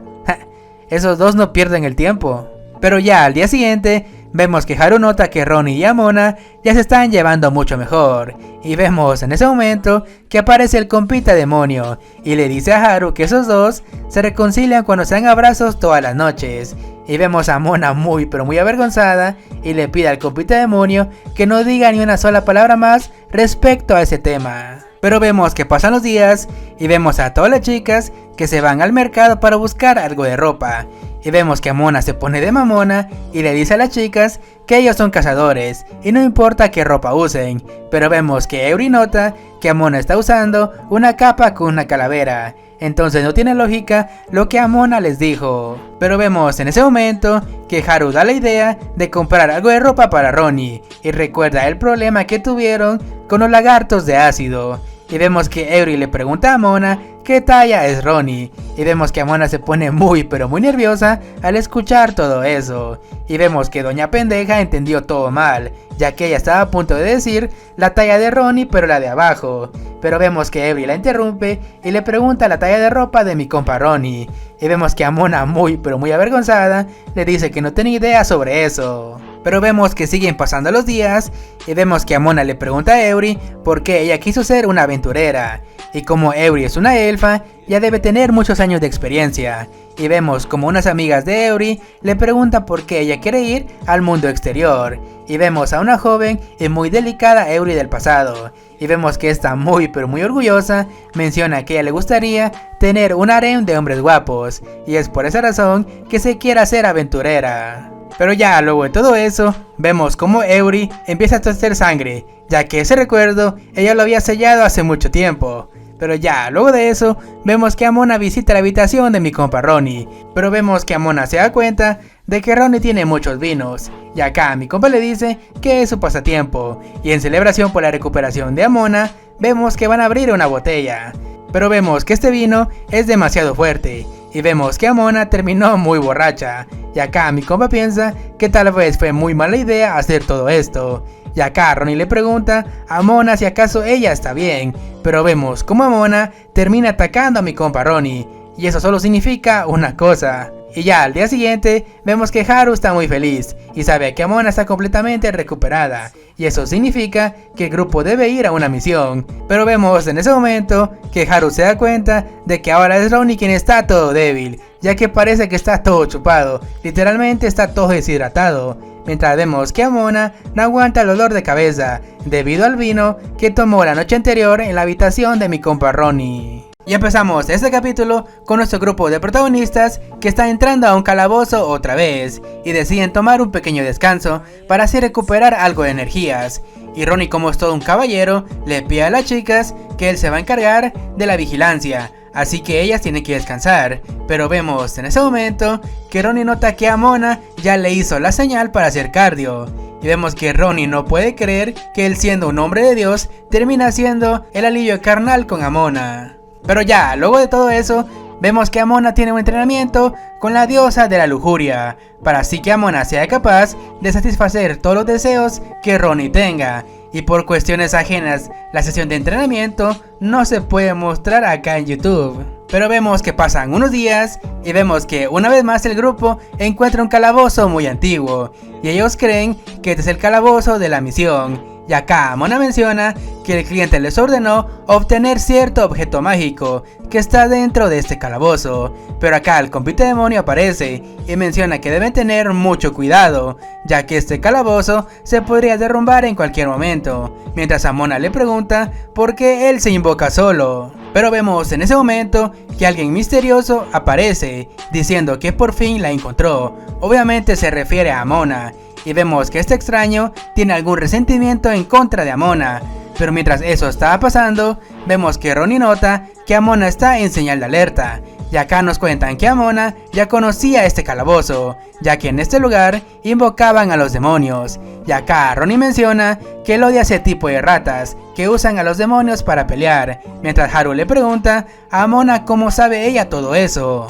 Esos dos no pierden el tiempo. Pero ya al día siguiente, vemos que Haru nota que Ronnie y Amona ya se están llevando mucho mejor. Y vemos en ese momento que aparece el compita demonio y le dice a Haru que esos dos se reconcilian cuando se dan abrazos todas las noches. Y vemos a Amona muy avergonzada y le pide al compita demonio que no diga ni una sola palabra más respecto a ese tema. Pero vemos que pasan los días y vemos a todas las chicas que se van al mercado para buscar algo de ropa. Y vemos que Amona se pone de mamona y le dice a las chicas que ellos son cazadores y no importa qué ropa usen. Pero vemos que Eury nota que Amona está usando una capa con una calavera. Entonces no tiene lógica lo que Amona les dijo. Pero vemos en ese momento que Haru da la idea de comprar algo de ropa para Ronnie y recuerda el problema que tuvieron con los lagartos de ácido. Y vemos que Eury le pregunta a Amona qué talla es Ronnie. Y vemos que Amona se pone muy nerviosa al escuchar todo eso. Y vemos que Doña Pendeja entendió todo mal, ya que ella estaba a punto de decir la talla de Ronnie pero la de abajo. Pero vemos que Eury la interrumpe y le pregunta la talla de ropa de mi compa Ronnie. Y vemos que Amona muy avergonzada le dice que no tiene idea sobre eso. Pero vemos que siguen pasando los días y vemos que Amona le pregunta a Eury por qué ella quiso ser una aventurera. Y como Eury es una elfa, ya debe tener muchos años de experiencia. Y vemos como unas amigas de Eury le preguntan por qué ella quiere ir al mundo exterior. Y vemos a una joven y muy delicada Eury del pasado. Y vemos que está muy orgullosa, menciona que a ella le gustaría tener un harem de hombres guapos. Y es por esa razón que se quiere hacer aventurera. Pero ya luego de todo eso, vemos como Eury empieza a toser sangre, ya que ese recuerdo ella lo había sellado hace mucho tiempo. Pero ya luego de eso, vemos que Amona visita la habitación de mi compa Ronnie. Pero vemos que Amona se da cuenta de que Ronnie tiene muchos vinos. Y acá mi compa le dice que es su pasatiempo. Y en celebración por la recuperación de Amona, vemos que van a abrir una botella. Pero vemos que este vino es demasiado fuerte. Y vemos que Amona terminó muy borracha. Y acá mi compa piensa que tal vez fue muy mala idea hacer todo esto. Y acá Ronnie le pregunta a Amona si acaso ella está bien. Pero vemos como Amona termina atacando a mi compa Ronnie. Y eso solo significa una cosa. Y ya al día siguiente vemos que Haru está muy feliz y sabe que Amona está completamente recuperada. Y eso significa que el grupo debe ir a una misión. Pero vemos en ese momento que Haru se da cuenta de que ahora es Ronnie quien está todo débil, ya que parece que está todo chupado, literalmente está todo deshidratado. Mientras vemos que Amona no aguanta el dolor de cabeza debido al vino que tomó la noche anterior en la habitación de mi compa Ronnie. Y empezamos este capítulo con nuestro grupo de protagonistas que están entrando a un calabozo otra vez y deciden tomar un pequeño descanso para así recuperar algo de energías. Y Ronnie, como es todo un caballero, le pide a las chicas que él se va a encargar de la vigilancia, así que ellas tienen que descansar. Pero vemos en ese momento que Ronnie nota que Amona ya le hizo la señal para hacer cardio. Y vemos que Ronnie no puede creer que él, siendo un hombre de Dios, termina siendo el alivio carnal con Amona. Pero ya, luego de todo eso, vemos que Amona tiene un entrenamiento con la diosa de la lujuria, para así que Amona sea capaz de satisfacer todos los deseos que Ronnie tenga. Y por cuestiones ajenas, la sesión de entrenamiento no se puede mostrar acá en YouTube. Pero vemos que pasan unos días y vemos que una vez más el grupo encuentra un calabozo muy antiguo. Y ellos creen que este es el calabozo de la misión. Y acá Amona menciona que el cliente les ordenó obtener cierto objeto mágico que está dentro de este calabozo. Pero acá el compita demonio aparece y menciona que deben tener mucho cuidado, ya que este calabozo se podría derrumbar en cualquier momento. Mientras Amona le pregunta por qué él se invoca solo. Pero vemos en ese momento que alguien misterioso aparece diciendo que por fin la encontró. Obviamente se refiere a Amona. Y vemos que este extraño tiene algún resentimiento en contra de Amona. Pero mientras eso estaba pasando, vemos que Ronnie nota que Amona está en señal de alerta. Y acá nos cuentan que Amona ya conocía este calabozo, ya que en este lugar invocaban a los demonios. Y acá Ronnie menciona que él odia ese tipo de ratas que usan a los demonios para pelear, mientras Haru le pregunta a Amona cómo sabe ella todo eso.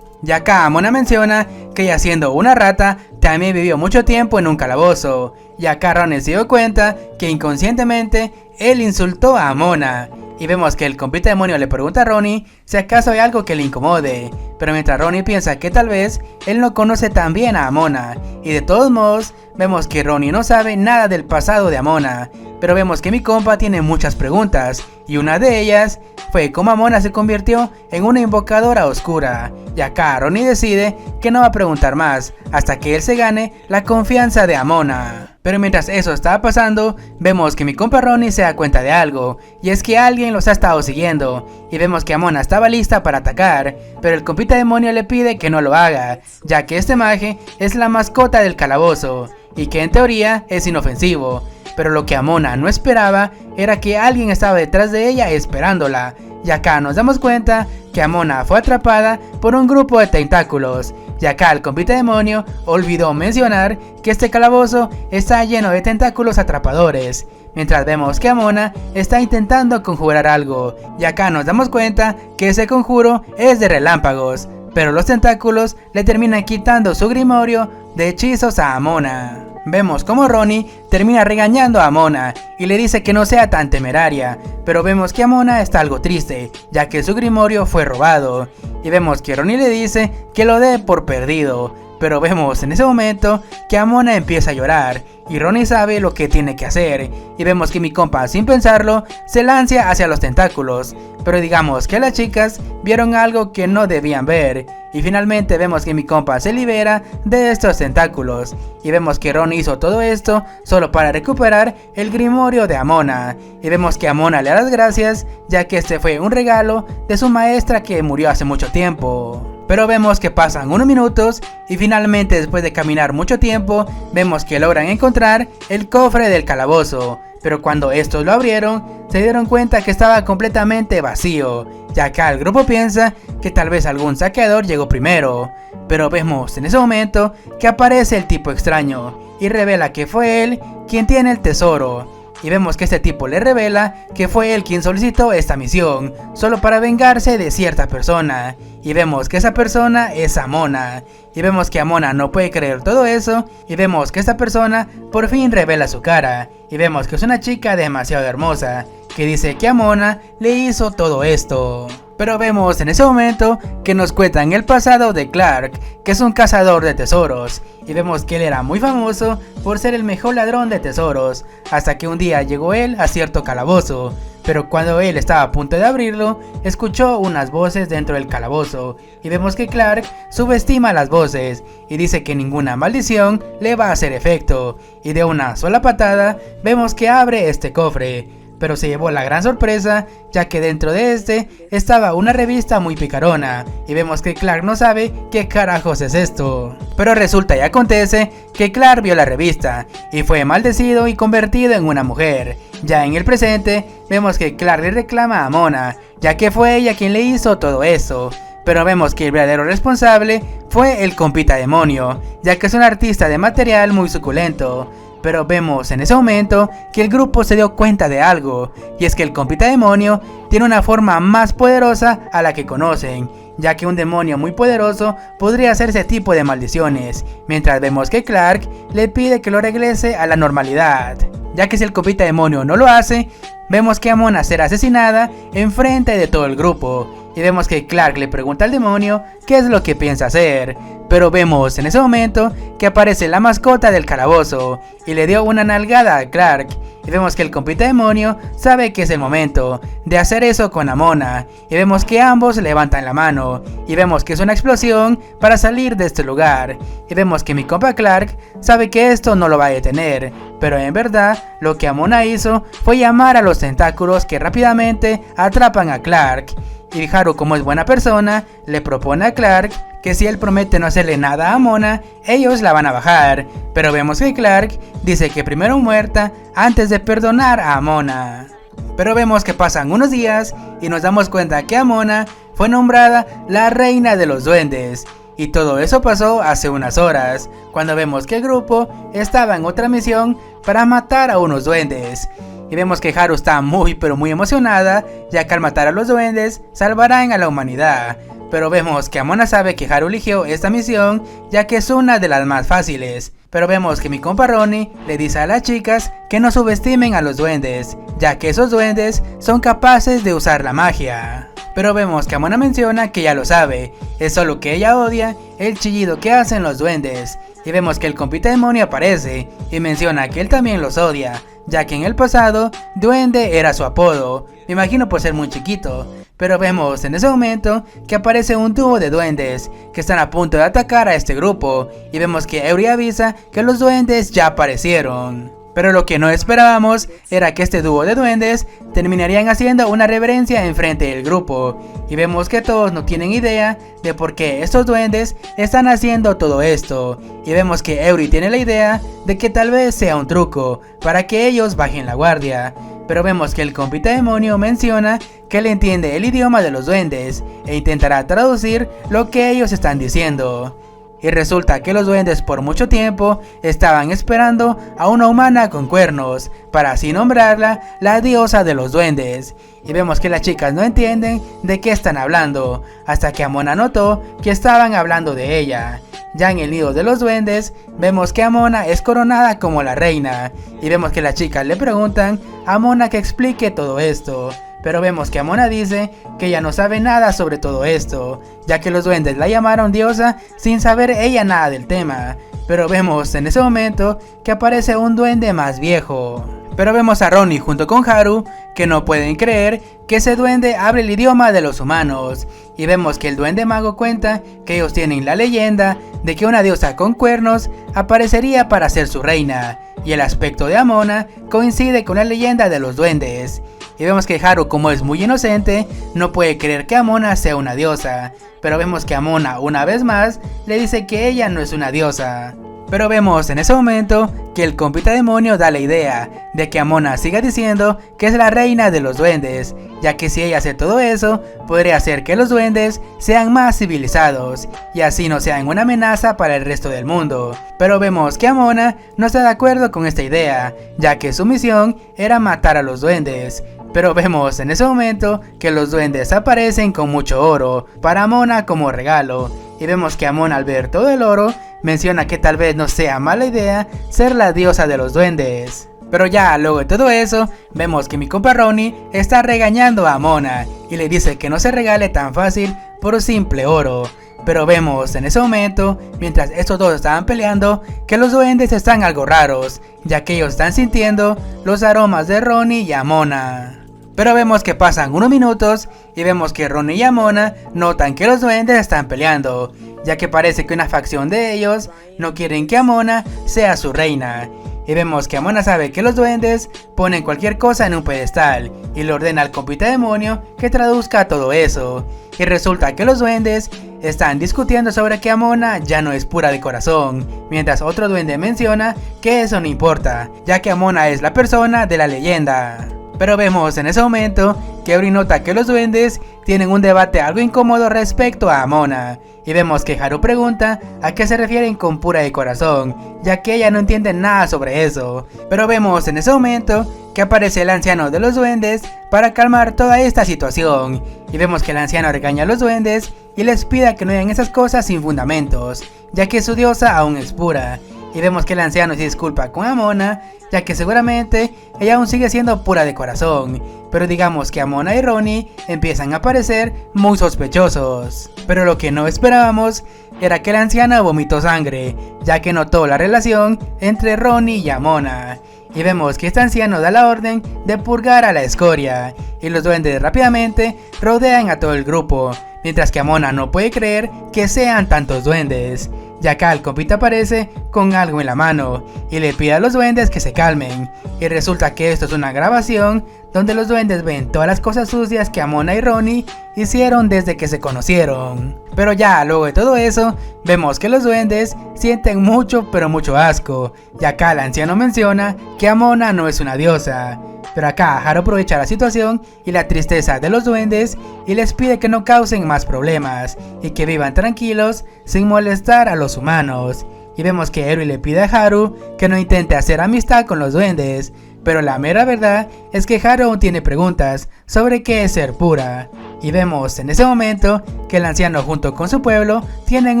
Y acá Amona menciona que ella, siendo una rata, también vivió mucho tiempo en un calabozo. Y acá Ronnie se dio cuenta que inconscientemente él insultó a Amona. Y vemos que el compita demonio le pregunta a Ronnie si acaso hay algo que le incomode, pero mientras Ronnie piensa que tal vez él no conoce tan bien a Amona, y de todos modos vemos que Ronnie no sabe nada del pasado de Amona, pero vemos que mi compa tiene muchas preguntas, y una de ellas fue cómo Amona se convirtió en una invocadora oscura, y acá Ronnie decide que no va a preguntar más hasta que él se gane la confianza de Amona. Pero mientras eso estaba pasando, vemos que mi compa Ronnie se da cuenta de algo, y es que alguien los ha estado siguiendo, y vemos que Amona estaba lista para atacar, pero el compita demonio le pide que no lo haga, ya que este maje es la mascota del calabozo, y que en teoría es inofensivo, pero lo que Amona no esperaba era que alguien estaba detrás de ella esperándola, y acá nos damos cuenta que Amona fue atrapada por un grupo de tentáculos. Y acá el compita demonio olvidó mencionar que este calabozo está lleno de tentáculos atrapadores, mientras vemos que Amona está intentando conjurar algo, y acá nos damos cuenta que ese conjuro es de relámpagos, pero los tentáculos le terminan quitando su grimorio de hechizos a Amona. Vemos como Ronnie termina regañando a Amona y le dice que no sea tan temeraria, pero vemos que Amona está algo triste, ya que su grimorio fue robado, y vemos que Ronnie le dice que lo dé por perdido, pero vemos en ese momento que Amona empieza a llorar, y Ronnie sabe lo que tiene que hacer, y vemos que mi compa, sin pensarlo, se lanza hacia los tentáculos, pero digamos que las chicas vieron algo que no debían ver, y finalmente vemos que mi compa se libera de estos tentáculos, y vemos que Ronnie hizo todo esto solo para recuperar el grimorio de Amona, y vemos que Amona le da las gracias, ya que este fue un regalo de su maestra que murió hace mucho tiempo. Pero vemos que pasan unos minutos y finalmente, después de caminar mucho tiempo, vemos que logran encontrar el cofre del calabozo. Pero cuando estos lo abrieron, se dieron cuenta que estaba completamente vacío, ya acá el grupo piensa que tal vez algún saqueador llegó primero. Pero vemos en ese momento que aparece el tipo extraño y revela que fue él quien tiene el tesoro. Y vemos que este tipo le revela que fue él quien solicitó esta misión, solo para vengarse de cierta persona. Y vemos que esa persona es Amona. Y vemos que Amona no puede creer todo eso. Y vemos que esta persona por fin revela su cara. Y vemos que es una chica demasiado hermosa, que dice que Amona le hizo todo esto. Pero vemos en ese momento que nos cuentan el pasado de Clark, que es un cazador de tesoros, y vemos que él era muy famoso por ser el mejor ladrón de tesoros, hasta que un día llegó él a cierto calabozo, pero cuando él estaba a punto de abrirlo, escuchó unas voces dentro del calabozo, y vemos que Clark subestima las voces, y dice que ninguna maldición le va a hacer efecto, y de una sola patada, vemos que abre este cofre. Pero se llevó la gran sorpresa, ya que dentro de este estaba una revista muy picarona, y vemos que Clark no sabe qué carajos es esto. Pero resulta y acontece que Clark vio la revista, y fue maldecido y convertido en una mujer. Ya en el presente, vemos que Clark le reclama a Amona, ya que fue ella quien le hizo todo eso. Pero vemos que el verdadero responsable fue el compita demonio, ya que es un artista de material muy suculento. Pero vemos en ese momento que el grupo se dio cuenta de algo, y es que el compita demonio tiene una forma más poderosa a la que conocen, ya que un demonio muy poderoso podría hacer ese tipo de maldiciones, mientras vemos que Clark le pide que lo regrese a la normalidad, ya que si el compita demonio no lo hace, vemos que Amona será asesinada en frente de todo el grupo. Y vemos que Clark le pregunta al demonio qué es lo que piensa hacer, pero vemos en ese momento que aparece la mascota del calabozo y le dio una nalgada a Clark, y vemos que el compita demonio sabe que es el momento de hacer eso con Amona, y vemos que ambos levantan la mano, y vemos que es una explosión para salir de este lugar, y vemos que mi compa Clark sabe que esto no lo va a detener, pero en verdad lo que Amona hizo fue llamar a los tentáculos que rápidamente atrapan a Clark. Y Haru, como es buena persona, le propone a Clark que si él promete no hacerle nada a Amona, ellos la van a bajar, pero vemos que Clark dice que primero muerta antes de perdonar a Amona. Pero vemos que pasan unos días y nos damos cuenta que Amona fue nombrada la reina de los duendes. Y todo eso pasó hace unas horas, cuando vemos que el grupo estaba en otra misión para matar a unos duendes. Y vemos que Haru está muy emocionada, ya que al matar a los duendes salvarán a la humanidad. Pero vemos que Amona sabe que Haru eligió esta misión, ya que es una de las más fáciles. Pero vemos que mi compa Ronnie le dice a las chicas que no subestimen a los duendes, ya que esos duendes son capaces de usar la magia. Pero vemos que Amona menciona que ya lo sabe, es solo que ella odia el chillido que hacen los duendes. Y vemos que el compita demonio aparece y menciona que él también los odia, ya que en el pasado duende era su apodo, me imagino por ser muy chiquito. Pero vemos en ese momento que aparece un dúo de duendes que están a punto de atacar a este grupo, y vemos que Eury avisa que los duendes ya aparecieron. Pero lo que no esperábamos era que este dúo de duendes terminarían haciendo una reverencia enfrente del grupo, y vemos que todos no tienen idea de por qué estos duendes están haciendo todo esto, y vemos que Eury tiene la idea de que tal vez sea un truco para que ellos bajen la guardia. Pero vemos que el compita demonio menciona que él entiende el idioma de los duendes e intentará traducir lo que ellos están diciendo. Y resulta que los duendes por mucho tiempo estaban esperando a una humana con cuernos, para así nombrarla la diosa de los duendes. Y vemos que las chicas no entienden de qué están hablando, hasta que Amona notó que estaban hablando de ella. Ya en el nido de los duendes, vemos que Amona es coronada como la reina, y vemos que las chicas le preguntan a Amona que explique todo esto. Pero vemos que Amona dice que ella no sabe nada sobre todo esto, ya que los duendes la llamaron diosa sin saber ella nada del tema. Pero vemos en ese momento que aparece un duende más viejo. Pero vemos a Ronnie junto con Haru que no pueden creer que ese duende hable el idioma de los humanos. Y vemos que el duende mago cuenta que ellos tienen la leyenda de que una diosa con cuernos aparecería para ser su reina. Y el aspecto de Amona coincide con la leyenda de los duendes. Y vemos que Haru, como es muy inocente, no puede creer que Amona sea una diosa. Pero vemos que Amona una vez más le dice que ella no es una diosa. Pero vemos en ese momento que el compita demonio da la idea de que Amona siga diciendo que es la reina de los duendes, ya que si ella hace todo eso, podría hacer que los duendes sean más civilizados y así no sean una amenaza para el resto del mundo. Pero vemos que Amona no está de acuerdo con esta idea, ya que su misión era matar a los duendes. Pero vemos en ese momento que los duendes aparecen con mucho oro para Amona como regalo, y vemos que Amona, al ver todo el oro, menciona que tal vez no sea mala idea ser la diosa de los duendes. Pero ya luego de todo eso, vemos que mi compa Ronnie está regañando a Amona y le dice que no se regale tan fácil por simple oro. Pero vemos en ese momento, mientras estos dos estaban peleando, que los duendes están algo raros, ya que ellos están sintiendo los aromas de Ronnie y Amona. Pero vemos que pasan unos minutos y vemos que Ronnie y Amona notan que los duendes están peleando, ya que parece que una facción de ellos no quieren que Amona sea su reina. Y vemos que Amona sabe que los duendes ponen cualquier cosa en un pedestal y le ordena al compita demonio que traduzca todo eso. Y resulta que los duendes están discutiendo sobre que Amona ya no es pura de corazón, mientras otro duende menciona que eso no importa, ya que Amona es la persona de la leyenda. Pero vemos en ese momento que Eury nota que los duendes tienen un debate algo incómodo respecto a Amona. Y vemos que Haru pregunta a qué se refieren con pura de corazón, ya que ella no entiende nada sobre eso. Pero vemos en ese momento que aparece el anciano de los duendes para calmar toda esta situación. Y vemos que el anciano regaña a los duendes y les pide que no digan esas cosas sin fundamentos, ya que su diosa aún es pura. Y vemos que el anciano se disculpa con Amona, ya que seguramente ella aún sigue siendo pura de corazón. Pero digamos que Amona y Ronnie empiezan a parecer muy sospechosos. Pero lo que no esperábamos era que el anciano vomitó sangre, ya que notó la relación entre Ronnie y Amona. Y vemos que este anciano da la orden de purgar a la escoria, y los duendes rápidamente rodean a todo el grupo, mientras que Amona no puede creer que sean tantos duendes. Y acá el compita aparece con algo en la mano y le pide a los duendes que se calmen, y resulta que esto es una grabación donde los duendes ven todas las cosas sucias que Amona y Ronnie hicieron desde que se conocieron. Pero ya luego de todo eso, vemos que los duendes sienten mucho pero mucho asco, y acá el anciano menciona que Amona no es una diosa. Pero acá Haru aprovecha la situación y la tristeza de los duendes y les pide que no causen más problemas y que vivan tranquilos sin molestar a los humanos. Y vemos que Eri le pide a Haru que no intente hacer amistad con los duendes, pero la mera verdad es que Haru aún tiene preguntas sobre qué es ser pura. Y vemos en ese momento que el anciano junto con su pueblo tienen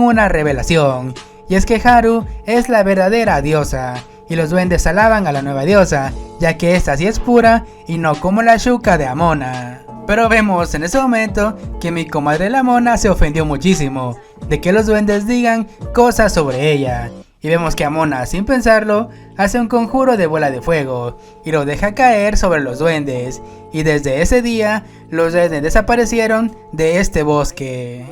una revelación, y es que Haru es la verdadera diosa, y los duendes alaban a la nueva diosa, ya que esta sí es pura y no como la Shuka de Amona. Pero vemos en ese momento que mi comadre la Mona se ofendió muchísimo de que los duendes digan cosas sobre ella. Y vemos que Amona, sin pensarlo, hace un conjuro de bola de fuego y lo deja caer sobre los duendes. Y desde ese día, los duendes desaparecieron de este bosque.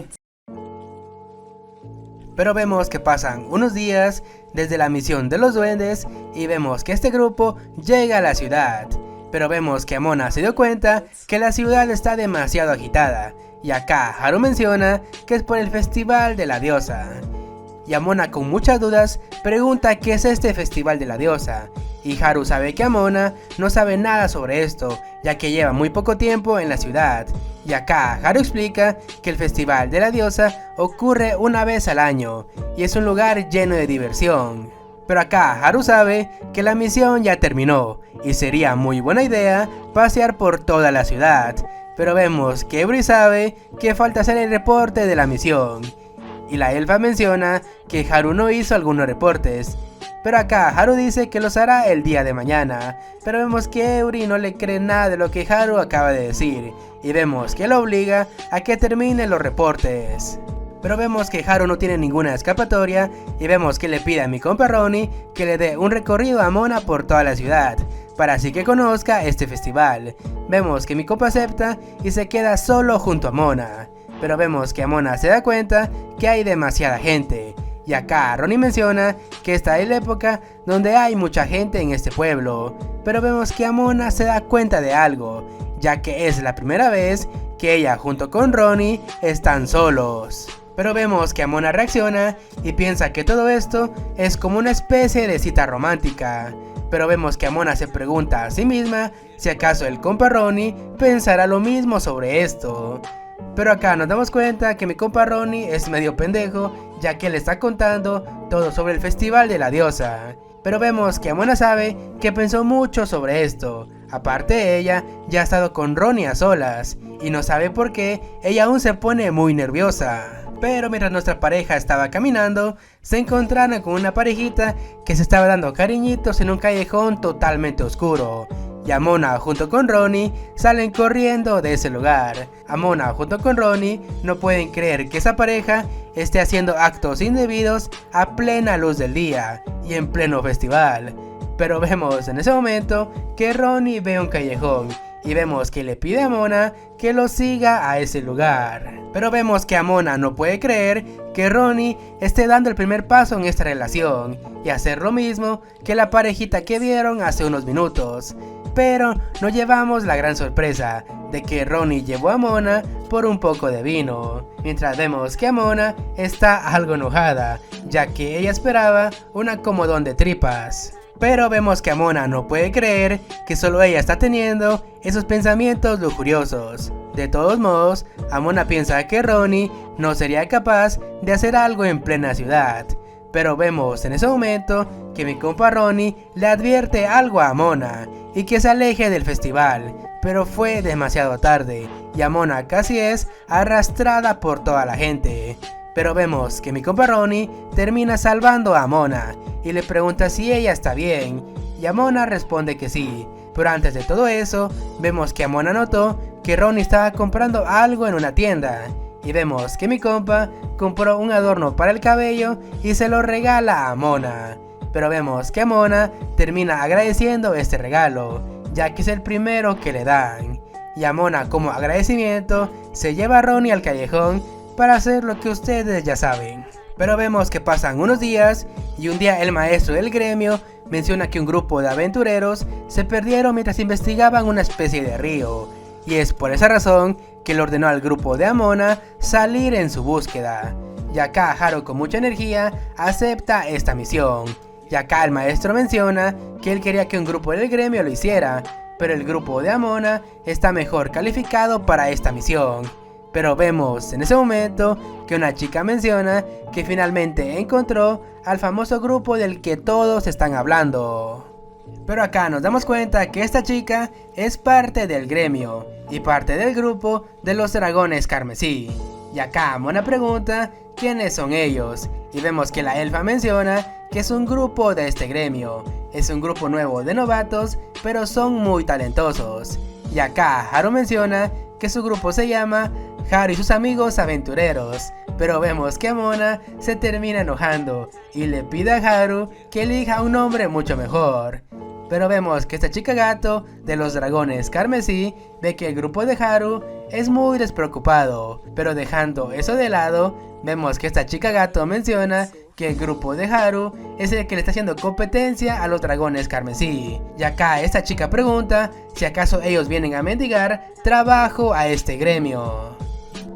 Pero vemos que pasan unos días desde la misión de los duendes y vemos que este grupo llega a la ciudad. Pero vemos que Amona se dio cuenta que la ciudad está demasiado agitada. Y acá Haru menciona que es por el festival de la diosa. Y Amona, con muchas dudas, pregunta qué es este festival de la diosa. Y Haru sabe que Amona no sabe nada sobre esto, ya que lleva muy poco tiempo en la ciudad. Y acá Haru explica que el festival de la diosa ocurre una vez al año, y es un lugar lleno de diversión. Pero acá Haru sabe que la misión ya terminó, y sería muy buena idea pasear por toda la ciudad. Pero vemos que Eri sabe que falta hacer el reporte de la misión. Y la elfa menciona que Haru no hizo algunos reportes. Pero acá Haru dice que los hará el día de mañana. Pero vemos que Eri no le cree nada de lo que Haru acaba de decir. Y vemos que lo obliga a que termine los reportes. Pero vemos que Haru no tiene ninguna escapatoria. Y vemos que le pide a mi compa Ronnie que le dé un recorrido a Amona por toda la ciudad, para así que conozca este festival. Vemos que mi compa acepta y se queda solo junto a Amona. Pero vemos que Amona se da cuenta que hay demasiada gente. Y acá Ronnie menciona que esta es la época donde hay mucha gente en este pueblo. Pero vemos que Amona se da cuenta de algo, ya que es la primera vez que ella junto con Ronnie están solos. Pero vemos que Amona reacciona y piensa que todo esto es como una especie de cita romántica. Pero vemos que Amona se pregunta a sí misma si acaso el compa Ronnie pensará lo mismo sobre esto. Pero acá nos damos cuenta que mi compa Ronnie es medio pendejo, ya que le está contando todo sobre el festival de la diosa. Pero vemos que Amona sabe que pensó mucho sobre esto. Aparte, ella ya ha estado con Ronnie a solas y no sabe por qué ella aún se pone muy nerviosa. Pero mientras nuestra pareja estaba caminando, se encontraron con una parejita que se estaba dando cariñitos en un callejón totalmente oscuro. Y Amona junto con Ronnie salen corriendo de ese lugar. Amona junto con Ronnie no pueden creer que esa pareja esté haciendo actos indebidos a plena luz del día y en pleno festival. Pero vemos en ese momento que Ronnie ve un callejón y vemos que le pide a Amona que lo siga a ese lugar. Pero vemos que Amona no puede creer que Ronnie esté dando el primer paso en esta relación y hacer lo mismo que la parejita que vieron hace unos minutos. Pero nos llevamos la gran sorpresa de que Ronnie llevó a Amona por un poco de vino, mientras vemos que Amona está algo enojada, ya que ella esperaba un acomodón de tripas. Pero vemos que Amona no puede creer que solo ella está teniendo esos pensamientos lujuriosos. De todos modos, Amona piensa que Ronnie no sería capaz de hacer algo en plena ciudad. Pero vemos en ese momento que mi compa Ronnie le advierte algo a Amona y que se aleje del festival, pero fue demasiado tarde y Amona casi es arrastrada por toda la gente. Pero vemos que mi compa Ronnie termina salvando a Amona y le pregunta si ella está bien, y Amona responde que sí. Pero antes de todo eso, vemos que Amona notó que Ronnie estaba comprando algo en una tienda, y vemos que mi compa compró un adorno para el cabello y se lo regala a Amona. Pero vemos que Amona termina agradeciendo este regalo, ya que es el primero que le dan. Y Amona, como agradecimiento, se lleva a Ronnie al callejón para hacer lo que ustedes ya saben. Pero vemos que pasan unos días y un día el maestro del gremio menciona que un grupo de aventureros se perdieron mientras investigaban una especie de río. Y es por esa razón que le ordenó al grupo de Amona salir en su búsqueda. Y acá Haru, con mucha energía, acepta esta misión. Y acá el maestro menciona que él quería que un grupo del gremio lo hiciera, pero el grupo de Amona está mejor calificado para esta misión. Pero vemos en ese momento que una chica menciona que finalmente encontró al famoso grupo del que todos están hablando. Pero acá nos damos cuenta que esta chica es parte del gremio y parte del grupo de los dragones carmesí. Y acá Amona pregunta quiénes son ellos y vemos que la elfa menciona que es un grupo de este gremio. Es un grupo nuevo de novatos, pero son muy talentosos. Y acá Haru menciona que su grupo se llama Haru y sus amigos aventureros, pero vemos que Amona se termina enojando y le pide a Haru que elija un nombre mucho mejor. Pero vemos que esta chica gato de los dragones carmesí ve que el grupo de Haru es muy despreocupado, pero dejando eso de lado, vemos que esta chica gato menciona que el grupo de Haru es el que le está haciendo competencia a los dragones carmesí. Y acá esta chica pregunta si acaso ellos vienen a mendigar trabajo a este gremio.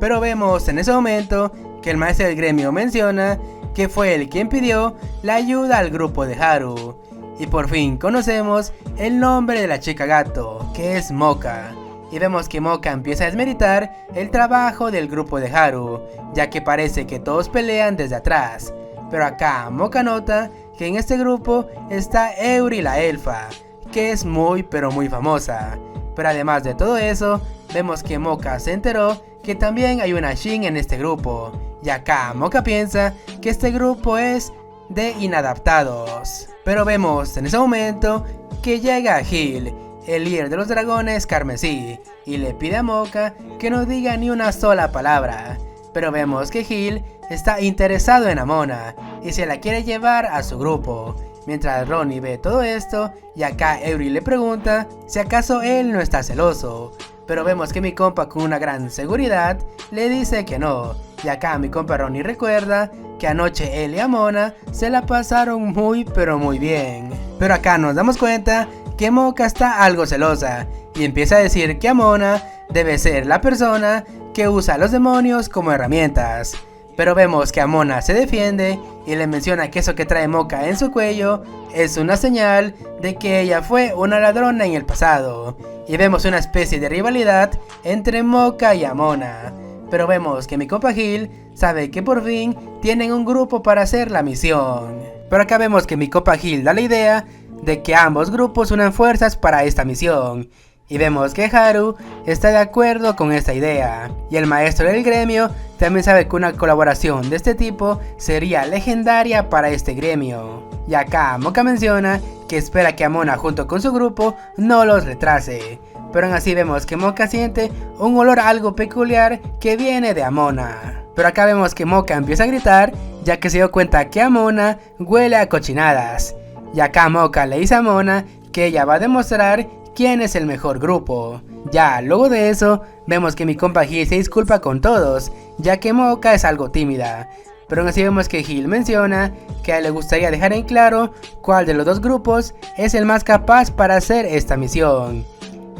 Pero vemos en ese momento que el maestro del gremio menciona que fue él quien pidió la ayuda al grupo de Haru. Y por fin conocemos el nombre de la chica gato, que es Moka. Y vemos que Moka empieza a desmeritar el trabajo del grupo de Haru, ya que parece que todos pelean desde atrás. Pero acá Moka nota que en este grupo está Eury la elfa, que es muy pero muy famosa. Pero además de todo eso, vemos que Moka se enteró que también hay una Shin en este grupo. Y acá Moka piensa que este grupo es de inadaptados. Pero vemos en ese momento que llega Gil, el líder de los dragones carmesí, y le pide a Moka que no diga ni una sola palabra. Pero vemos que Gil está interesado en Amona y se la quiere llevar a su grupo. Mientras Ronnie ve todo esto, y acá Eury le pregunta si acaso él no está celoso. Pero vemos que mi compa con una gran seguridad le dice que no. Y acá mi compa Ronnie recuerda que anoche él y Amona se la pasaron muy pero muy bien. Pero acá nos damos cuenta que Moka está algo celosa y empieza a decir que Amona debe ser la persona que usa a los demonios como herramientas. Pero vemos que Amona se defiende y le menciona que eso que trae Moka en su cuello es una señal de que ella fue una ladrona en el pasado. Y vemos una especie de rivalidad entre Moka y Amona. Pero vemos que mi compa Gil sabe que por fin tienen un grupo para hacer la misión. Pero acá vemos que mi compa Gil da la idea de que ambos grupos unan fuerzas para esta misión. Y vemos que Haru está de acuerdo con esta idea. Y el maestro del gremio también sabe que una colaboración de este tipo sería legendaria para este gremio. Y acá Moka menciona que espera que Amona junto con su grupo no los retrase. Pero aún así vemos que Moka siente un olor algo peculiar que viene de Amona. Pero acá vemos que Moka empieza a gritar ya que se dio cuenta que Amona huele a cochinadas. Y acá Moka le dice a Amona que ella va a demostrar quién es el mejor grupo. Ya luego de eso vemos que mi compa Gil se disculpa con todos, ya que Moka es algo tímida. Pero aún así vemos que Gil menciona que a él le gustaría dejar en claro cuál de los dos grupos es el más capaz para hacer esta misión.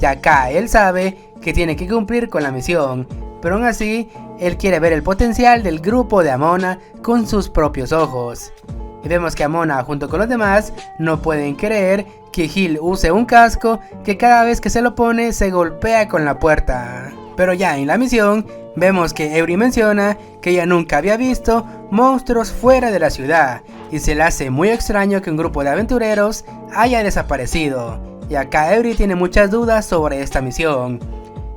Y acá él sabe que tiene que cumplir con la misión, pero aún así él quiere ver el potencial del grupo de Amona con sus propios ojos. Y vemos que Amona junto con los demás no pueden creer que Gil use un casco que cada vez que se lo pone se golpea con la puerta. Pero ya en la misión vemos que Eury menciona que ella nunca había visto monstruos fuera de la ciudad y se le hace muy extraño que un grupo de aventureros haya desaparecido. Y acá Eury tiene muchas dudas sobre esta misión.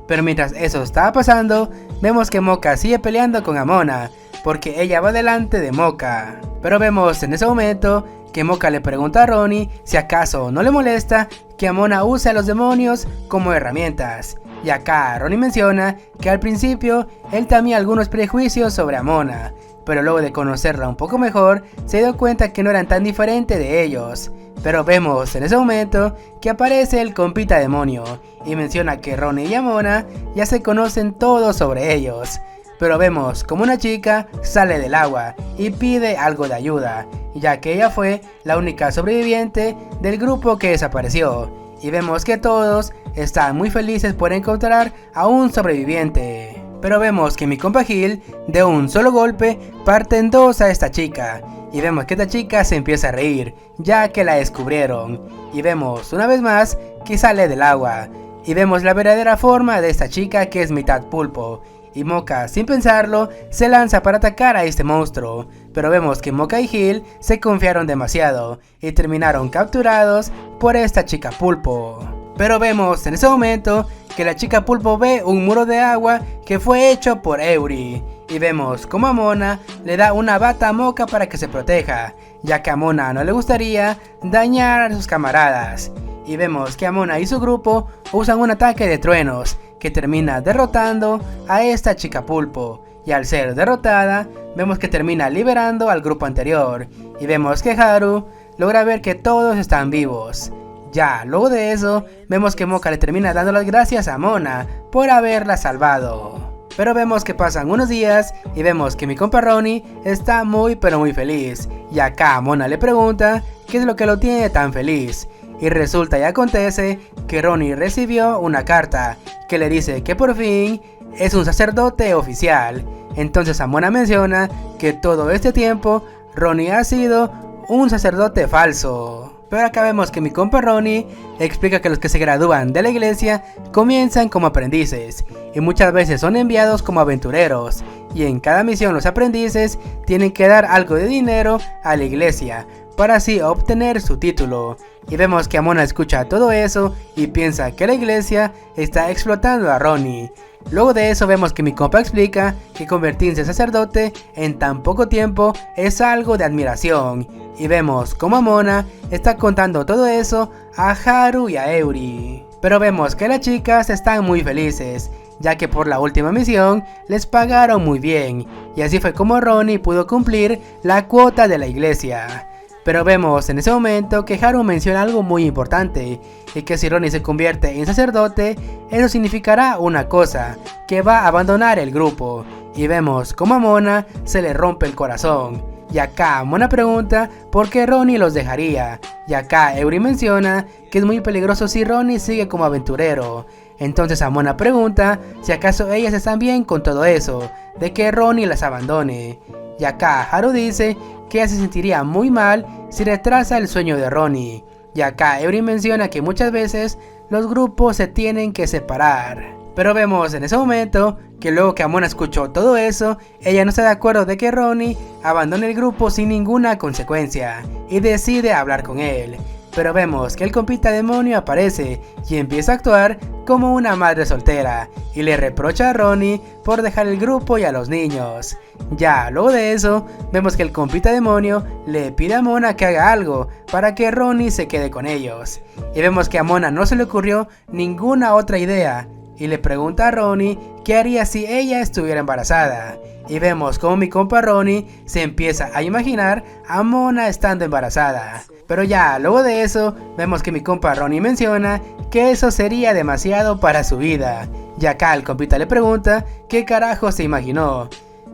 Pero mientras eso estaba pasando, vemos que Moka sigue peleando con Amona, porque ella va delante de Moka. Pero vemos en ese momento que Moka le pregunta a Ronnie si acaso no le molesta que Amona use a los demonios como herramientas. Y acá Ronnie menciona que al principio él tenía algunos prejuicios sobre Amona, pero luego de conocerla un poco mejor se dio cuenta que no eran tan diferentes de ellos. Pero vemos en ese momento que aparece el compita demonio y menciona que Ronnie y Amona ya se conocen todo sobre ellos. Pero vemos como una chica sale del agua y pide algo de ayuda, ya que ella fue la única sobreviviente del grupo que desapareció. Y vemos que todos están muy felices por encontrar a un sobreviviente. Pero vemos que mi compa Gil de un solo golpe parte en dos a esta chica. Y vemos que esta chica se empieza a reír, ya que la descubrieron. Y vemos una vez más que sale del agua, y vemos la verdadera forma de esta chica, que es mitad pulpo, y Moka, sin pensarlo, se lanza para atacar a este monstruo, pero vemos que Moka y Gil se confiaron demasiado y terminaron capturados por esta chica pulpo. Pero vemos en ese momento que la chica pulpo ve un muro de agua que fue hecho por Eury, y vemos como Amona le da una bata a Moka para que se proteja, ya que a Amona no le gustaría dañar a sus camaradas. Y vemos que Amona y su grupo usan un ataque de truenos que termina derrotando a esta chica pulpo, y al ser derrotada vemos que termina liberando al grupo anterior, y vemos que Haru logra ver que todos están vivos. Ya luego de eso vemos que Moka le termina dando las gracias a Amona por haberla salvado. Pero vemos que pasan unos días y vemos que mi compa Ronnie está muy pero muy feliz, y acá Amona le pregunta qué es lo que lo tiene tan feliz. Y resulta y acontece que Ronnie recibió una carta que le dice que por fin es un sacerdote oficial. Entonces Amona menciona que todo este tiempo Ronnie ha sido un sacerdote falso. Pero acá vemos que mi compa Ronnie explica que los que se gradúan de la iglesia comienzan como aprendices y muchas veces son enviados como aventureros, y en cada misión los aprendices tienen que dar algo de dinero a la iglesia para así obtener su título. Y vemos que Amona escucha todo eso y piensa que la iglesia está explotando a Ronnie. Luego de eso vemos que mi compa explica que convertirse en sacerdote en tan poco tiempo es algo de admiración. Y vemos como Amona está contando todo eso a Haru y a Eury. Pero vemos que las chicas están muy felices, ya que por la última misión les pagaron muy bien, y así fue como Ronnie pudo cumplir la cuota de la iglesia. Pero vemos en ese momento que Haru menciona algo muy importante, y que si Ronnie se convierte en sacerdote, eso significará una cosa, que va a abandonar el grupo. Y vemos como a Mona se le rompe el corazón. Y acá Mona pregunta por qué Ronnie los dejaría, y acá Eury menciona que es muy peligroso si Ronnie sigue como aventurero. Entonces Amona pregunta si acaso ellas están bien con todo eso, de que Ronnie las abandone. Y acá Haru dice que ella se sentiría muy mal si retrasa el sueño de Ronnie. Y acá Eury menciona que muchas veces los grupos se tienen que separar. Pero vemos en ese momento que luego que Amona escuchó todo eso, ella no está de acuerdo de que Ronnie abandone el grupo sin ninguna consecuencia y decide hablar con él. Pero vemos que el compita demonio aparece y empieza a actuar como una madre soltera y le reprocha a Ronnie por dejar el grupo y a los niños. Ya luego de eso, vemos que el compita demonio le pide a Mona que haga algo para que Ronnie se quede con ellos. Y vemos que a Mona no se le ocurrió ninguna otra idea y le pregunta a Ronnie qué haría si ella estuviera embarazada. Y vemos como mi compa Ronnie se empieza a imaginar a Mona estando embarazada. Pero ya luego de eso, vemos que mi compa Ronnie menciona que eso sería demasiado para su vida. Y acá el compita le pregunta qué carajo se imaginó.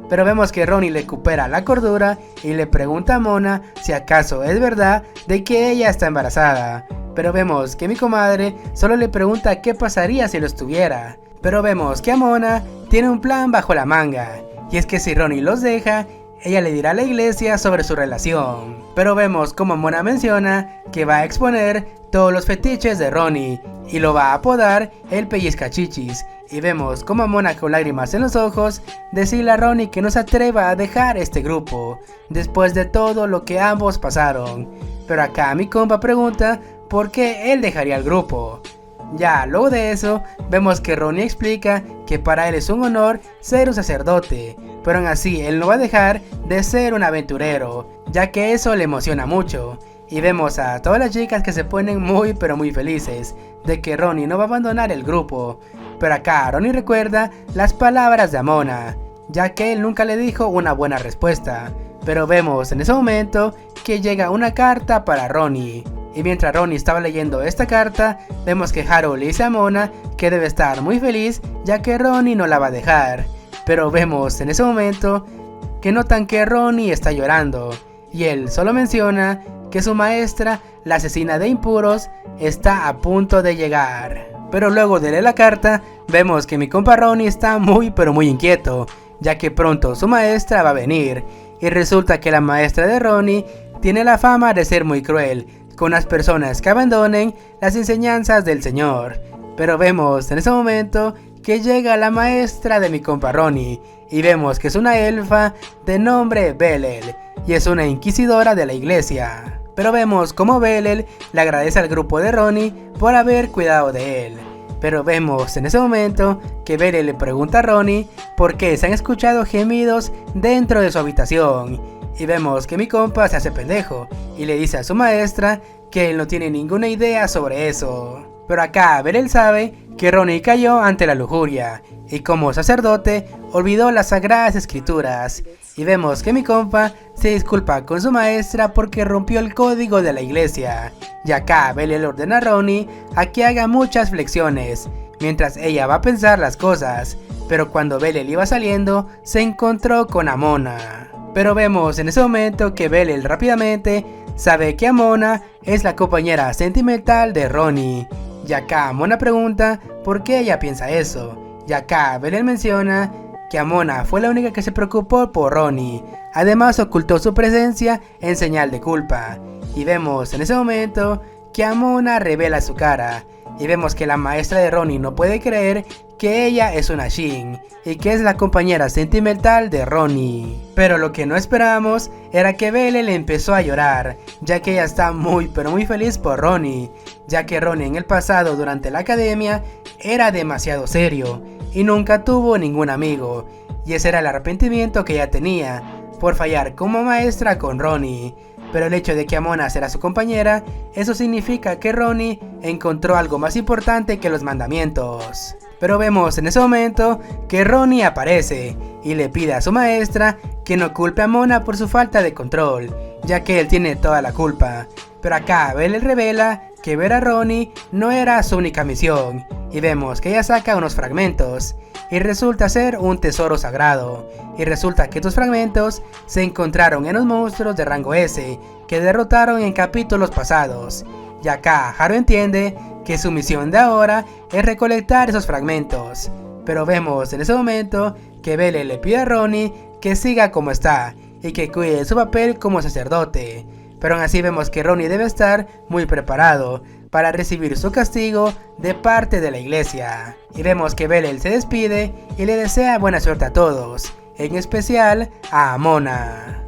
Pero vemos que Ronnie recupera la cordura y le pregunta a Mona si acaso es verdad de que ella está embarazada. Pero vemos que mi comadre solo le pregunta qué pasaría si lo estuviera. Pero vemos que Mona tiene un plan bajo la manga, y es que si Ronnie los deja, ella le dirá a la iglesia sobre su relación. Pero vemos como Mona menciona que va a exponer todos los fetiches de Ronnie y lo va a apodar el pellizcachichis. Y vemos como Mona con lágrimas en los ojos decirle a Ronnie que no se atreva a dejar este grupo después de todo lo que ambos pasaron. Pero acá mi compa pregunta por qué él dejaría el grupo. Ya luego de eso, vemos que Ronnie explica que para él es un honor ser un sacerdote, pero aún así él no va a dejar de ser un aventurero, ya que eso le emociona mucho. Y vemos a todas las chicas que se ponen muy pero muy felices de que Ronnie no va a abandonar el grupo. Pero acá Ronnie recuerda las palabras de Amona, ya que él nunca le dijo una buena respuesta. Pero vemos en ese momento que llega una carta para Ronnie. Y mientras Ronnie estaba leyendo esta carta, vemos que Haru le dice a Mona que debe estar muy feliz ya que Ronnie no la va a dejar. Pero vemos en ese momento que notan que Ronnie está llorando y él solo menciona que su maestra, la asesina de impuros, está a punto de llegar. Pero luego de leer la carta, vemos que mi compa Ronnie está muy pero muy inquieto, ya que pronto su maestra va a venir. Y resulta que la maestra de Ronnie tiene la fama de ser muy cruel con las personas que abandonen las enseñanzas del Señor. Pero vemos en ese momento que llega la maestra de mi compa Ronnie y vemos que es una elfa de nombre Bellel y es una inquisidora de la iglesia. Pero vemos como Bellel le agradece al grupo de Ronnie por haber cuidado de él. Pero vemos en ese momento que Bellel le pregunta a Ronnie por qué se han escuchado gemidos dentro de su habitación. Y vemos que mi compa se hace pendejo y le dice a su maestra que él no tiene ninguna idea sobre eso. Pero acá Bellel sabe que Ronnie cayó ante la lujuria y como sacerdote olvidó las sagradas escrituras. Y vemos que mi compa se disculpa con su maestra porque rompió el código de la iglesia. Y acá Bellel ordena a Ronnie a que haga muchas flexiones, mientras ella va a pensar las cosas. Pero cuando Bellel iba saliendo, se encontró con Amona. Pero vemos en ese momento que Bellel rápidamente sabe que Amona es la compañera sentimental de Ronnie. Y acá Amona pregunta por qué ella piensa eso. Y acá Bellel menciona que Amona fue la única que se preocupó por Ronnie. Además ocultó su presencia en señal de culpa. Y vemos en ese momento que Amona revela su cara. Y vemos que la maestra de Ronnie no puede creer que ella es una Shin y que es la compañera sentimental de Ronnie. Pero lo que no esperábamos era que Bellel empezó a llorar, ya que ella está muy feliz por Ronnie, ya que Ronnie en el pasado durante la academia era demasiado serio y nunca tuvo ningún amigo, y ese era el arrepentimiento que ella tenía por fallar como maestra con Ronnie. Pero el hecho de que Amona será su compañera, eso significa que Ronnie encontró algo más importante que los mandamientos. Pero vemos en ese momento que Ronnie aparece y le pide a su maestra que no culpe a Amona por su falta de control, ya que él tiene toda la culpa. Pero acá Bellel revela que ver a Ronnie no era su única misión, y vemos que ella saca unos fragmentos y resulta ser un tesoro sagrado, y resulta que estos fragmentos se encontraron en los monstruos de rango S que derrotaron en capítulos pasados. Y acá Haru entiende que su misión de ahora es recolectar esos fragmentos. Pero vemos en ese momento que Bellel le pide a Ronnie que siga como está y que cuide su papel como sacerdote. Pero aún así vemos que Ronnie debe estar muy preparado para recibir su castigo de parte de la iglesia. Y vemos que Bellel se despide y le desea buena suerte a todos, en especial a Amona.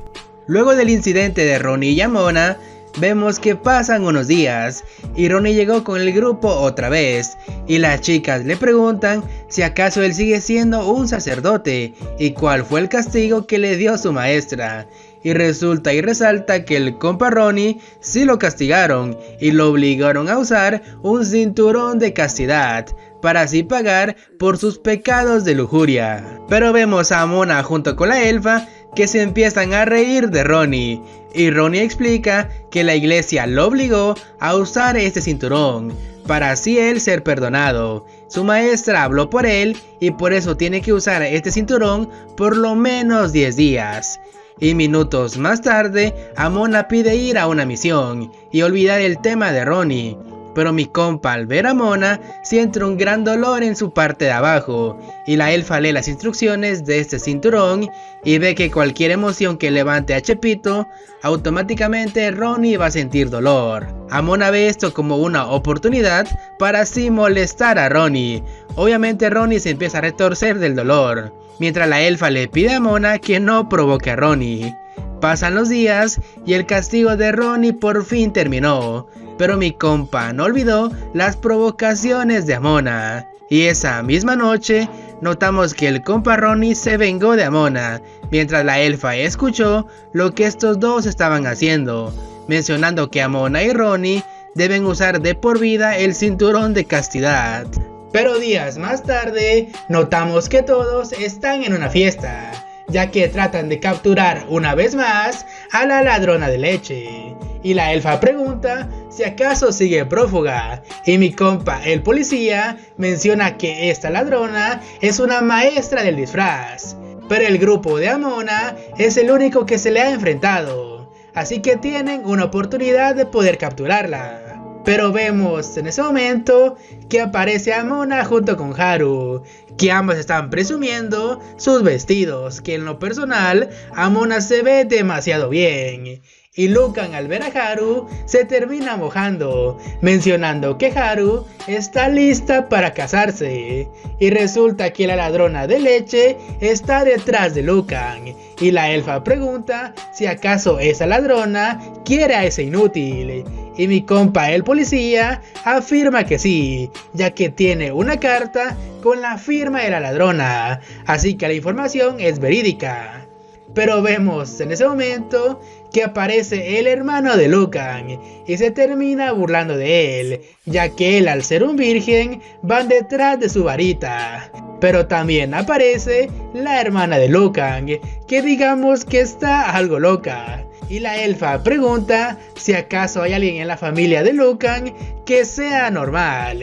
Luego del incidente de Ronnie y Amona, vemos que pasan unos días y Ronnie llegó con el grupo otra vez y las chicas le preguntan si acaso él sigue siendo un sacerdote y cuál fue el castigo que le dio su maestra. Y resulta y resalta que el compa Ronnie sí lo castigaron y lo obligaron a usar un cinturón de castidad para así pagar por sus pecados de lujuria. Pero vemos a Amona junto con la elfa que se empiezan a reír de Ronnie, y Ronnie explica que la iglesia lo obligó a usar este cinturón para así él ser perdonado. Su maestra habló por él y por eso tiene que usar este cinturón por lo menos 10 días. Y minutos más tarde, Amona pide ir a una misión y olvidar el tema de Ronnie. Pero mi compa al ver a Amona siente un gran dolor en su parte de abajo y la elfa lee las instrucciones de este cinturón y ve que cualquier emoción que levante a Chepito, automáticamente Ronnie va a sentir dolor. Amona ve esto como una oportunidad para así molestar a Ronnie. Obviamente Ronnie se empieza a retorcer del dolor, mientras la elfa le pide a Amona que no provoque a Ronnie. Pasan los días y el castigo de Ronnie por fin terminó, pero mi compa no olvidó las provocaciones de Amona. Y esa misma noche notamos que el compa Ronnie se vengó de Amona, mientras la elfa escuchó lo que estos dos estaban haciendo, mencionando que Amona y Ronnie deben usar de por vida el cinturón de castidad. Pero días más tarde notamos que todos están en una fiesta, ya que tratan de capturar una vez más a la ladrona de leche. Y la elfa pregunta si acaso sigue prófuga, y mi compa el policía menciona que esta ladrona es una maestra del disfraz, pero el grupo de Amona es el único que se le ha enfrentado, así que tienen una oportunidad de poder capturarla. Pero vemos en ese momento que aparece Amona junto con Haru, que ambos están presumiendo sus vestidos, que en lo personal Amona se ve demasiado bien. y Lucan al ver a Haru se termina mojando, mencionando que Haru está lista para casarse, y resulta que la ladrona de leche está detrás de Lucan, y la elfa pregunta si acaso esa ladrona quiere a ese inútil, y mi compa el policía afirma que sí, ya que tiene una carta con la firma de la ladrona, así que la información es verídica. Pero vemos en ese momento que aparece el hermano de Lucan y se termina burlando de él, ya que él, al ser un virgen, van detrás de su varita. Pero también aparece la hermana de Lucan, que digamos que está algo loca, y la elfa pregunta si acaso hay alguien en la familia de Lucan que sea normal.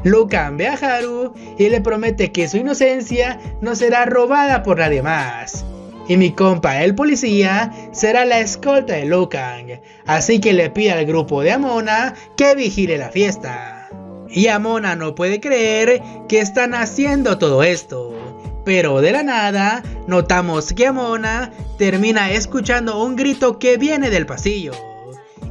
Lucan ve a Haru y le promete que su inocencia no será robada por nadie más. Y mi compa el policía será la escolta de Lucan, así que le pide al grupo de Amona que vigile la fiesta. Y Amona no puede creer que están haciendo todo esto, pero de la nada notamos que Amona termina escuchando un grito que viene del pasillo,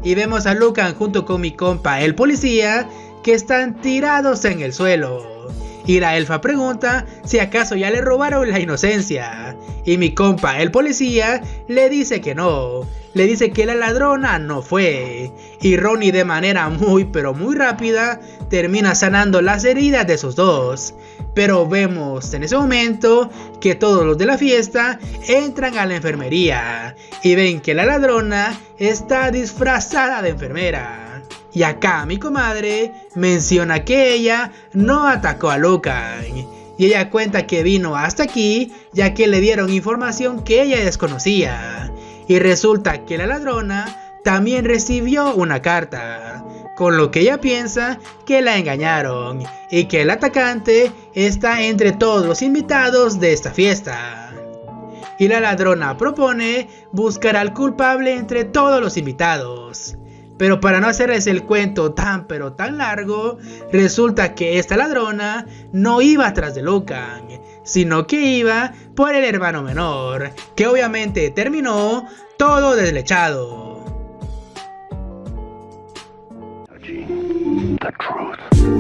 y vemos a Lucan junto con mi compa el policía que están tirados en el suelo. Y la elfa pregunta si acaso ya le robaron la inocencia, y mi compa el policía le dice que no, le dice que la ladrona no fue, y Ronnie de manera muy pero muy rápida termina sanando las heridas de esos dos. Pero vemos en ese momento que todos los de la fiesta entran a la enfermería y ven que la ladrona está disfrazada de enfermera. Y acá mi comadre menciona que ella no atacó a Lucan, y ella cuenta que vino hasta aquí ya que le dieron información que ella desconocía, y resulta que la ladrona también recibió una carta, con lo que ella piensa que la engañaron y que el atacante está entre todos los invitados de esta fiesta. Y la ladrona propone buscar al culpable entre todos los invitados. Pero para no hacerles el cuento tan pero tan largo, resulta que esta ladrona no iba atrás de Lucan, sino que iba por el hermano menor, que obviamente terminó todo deslechado. The truth.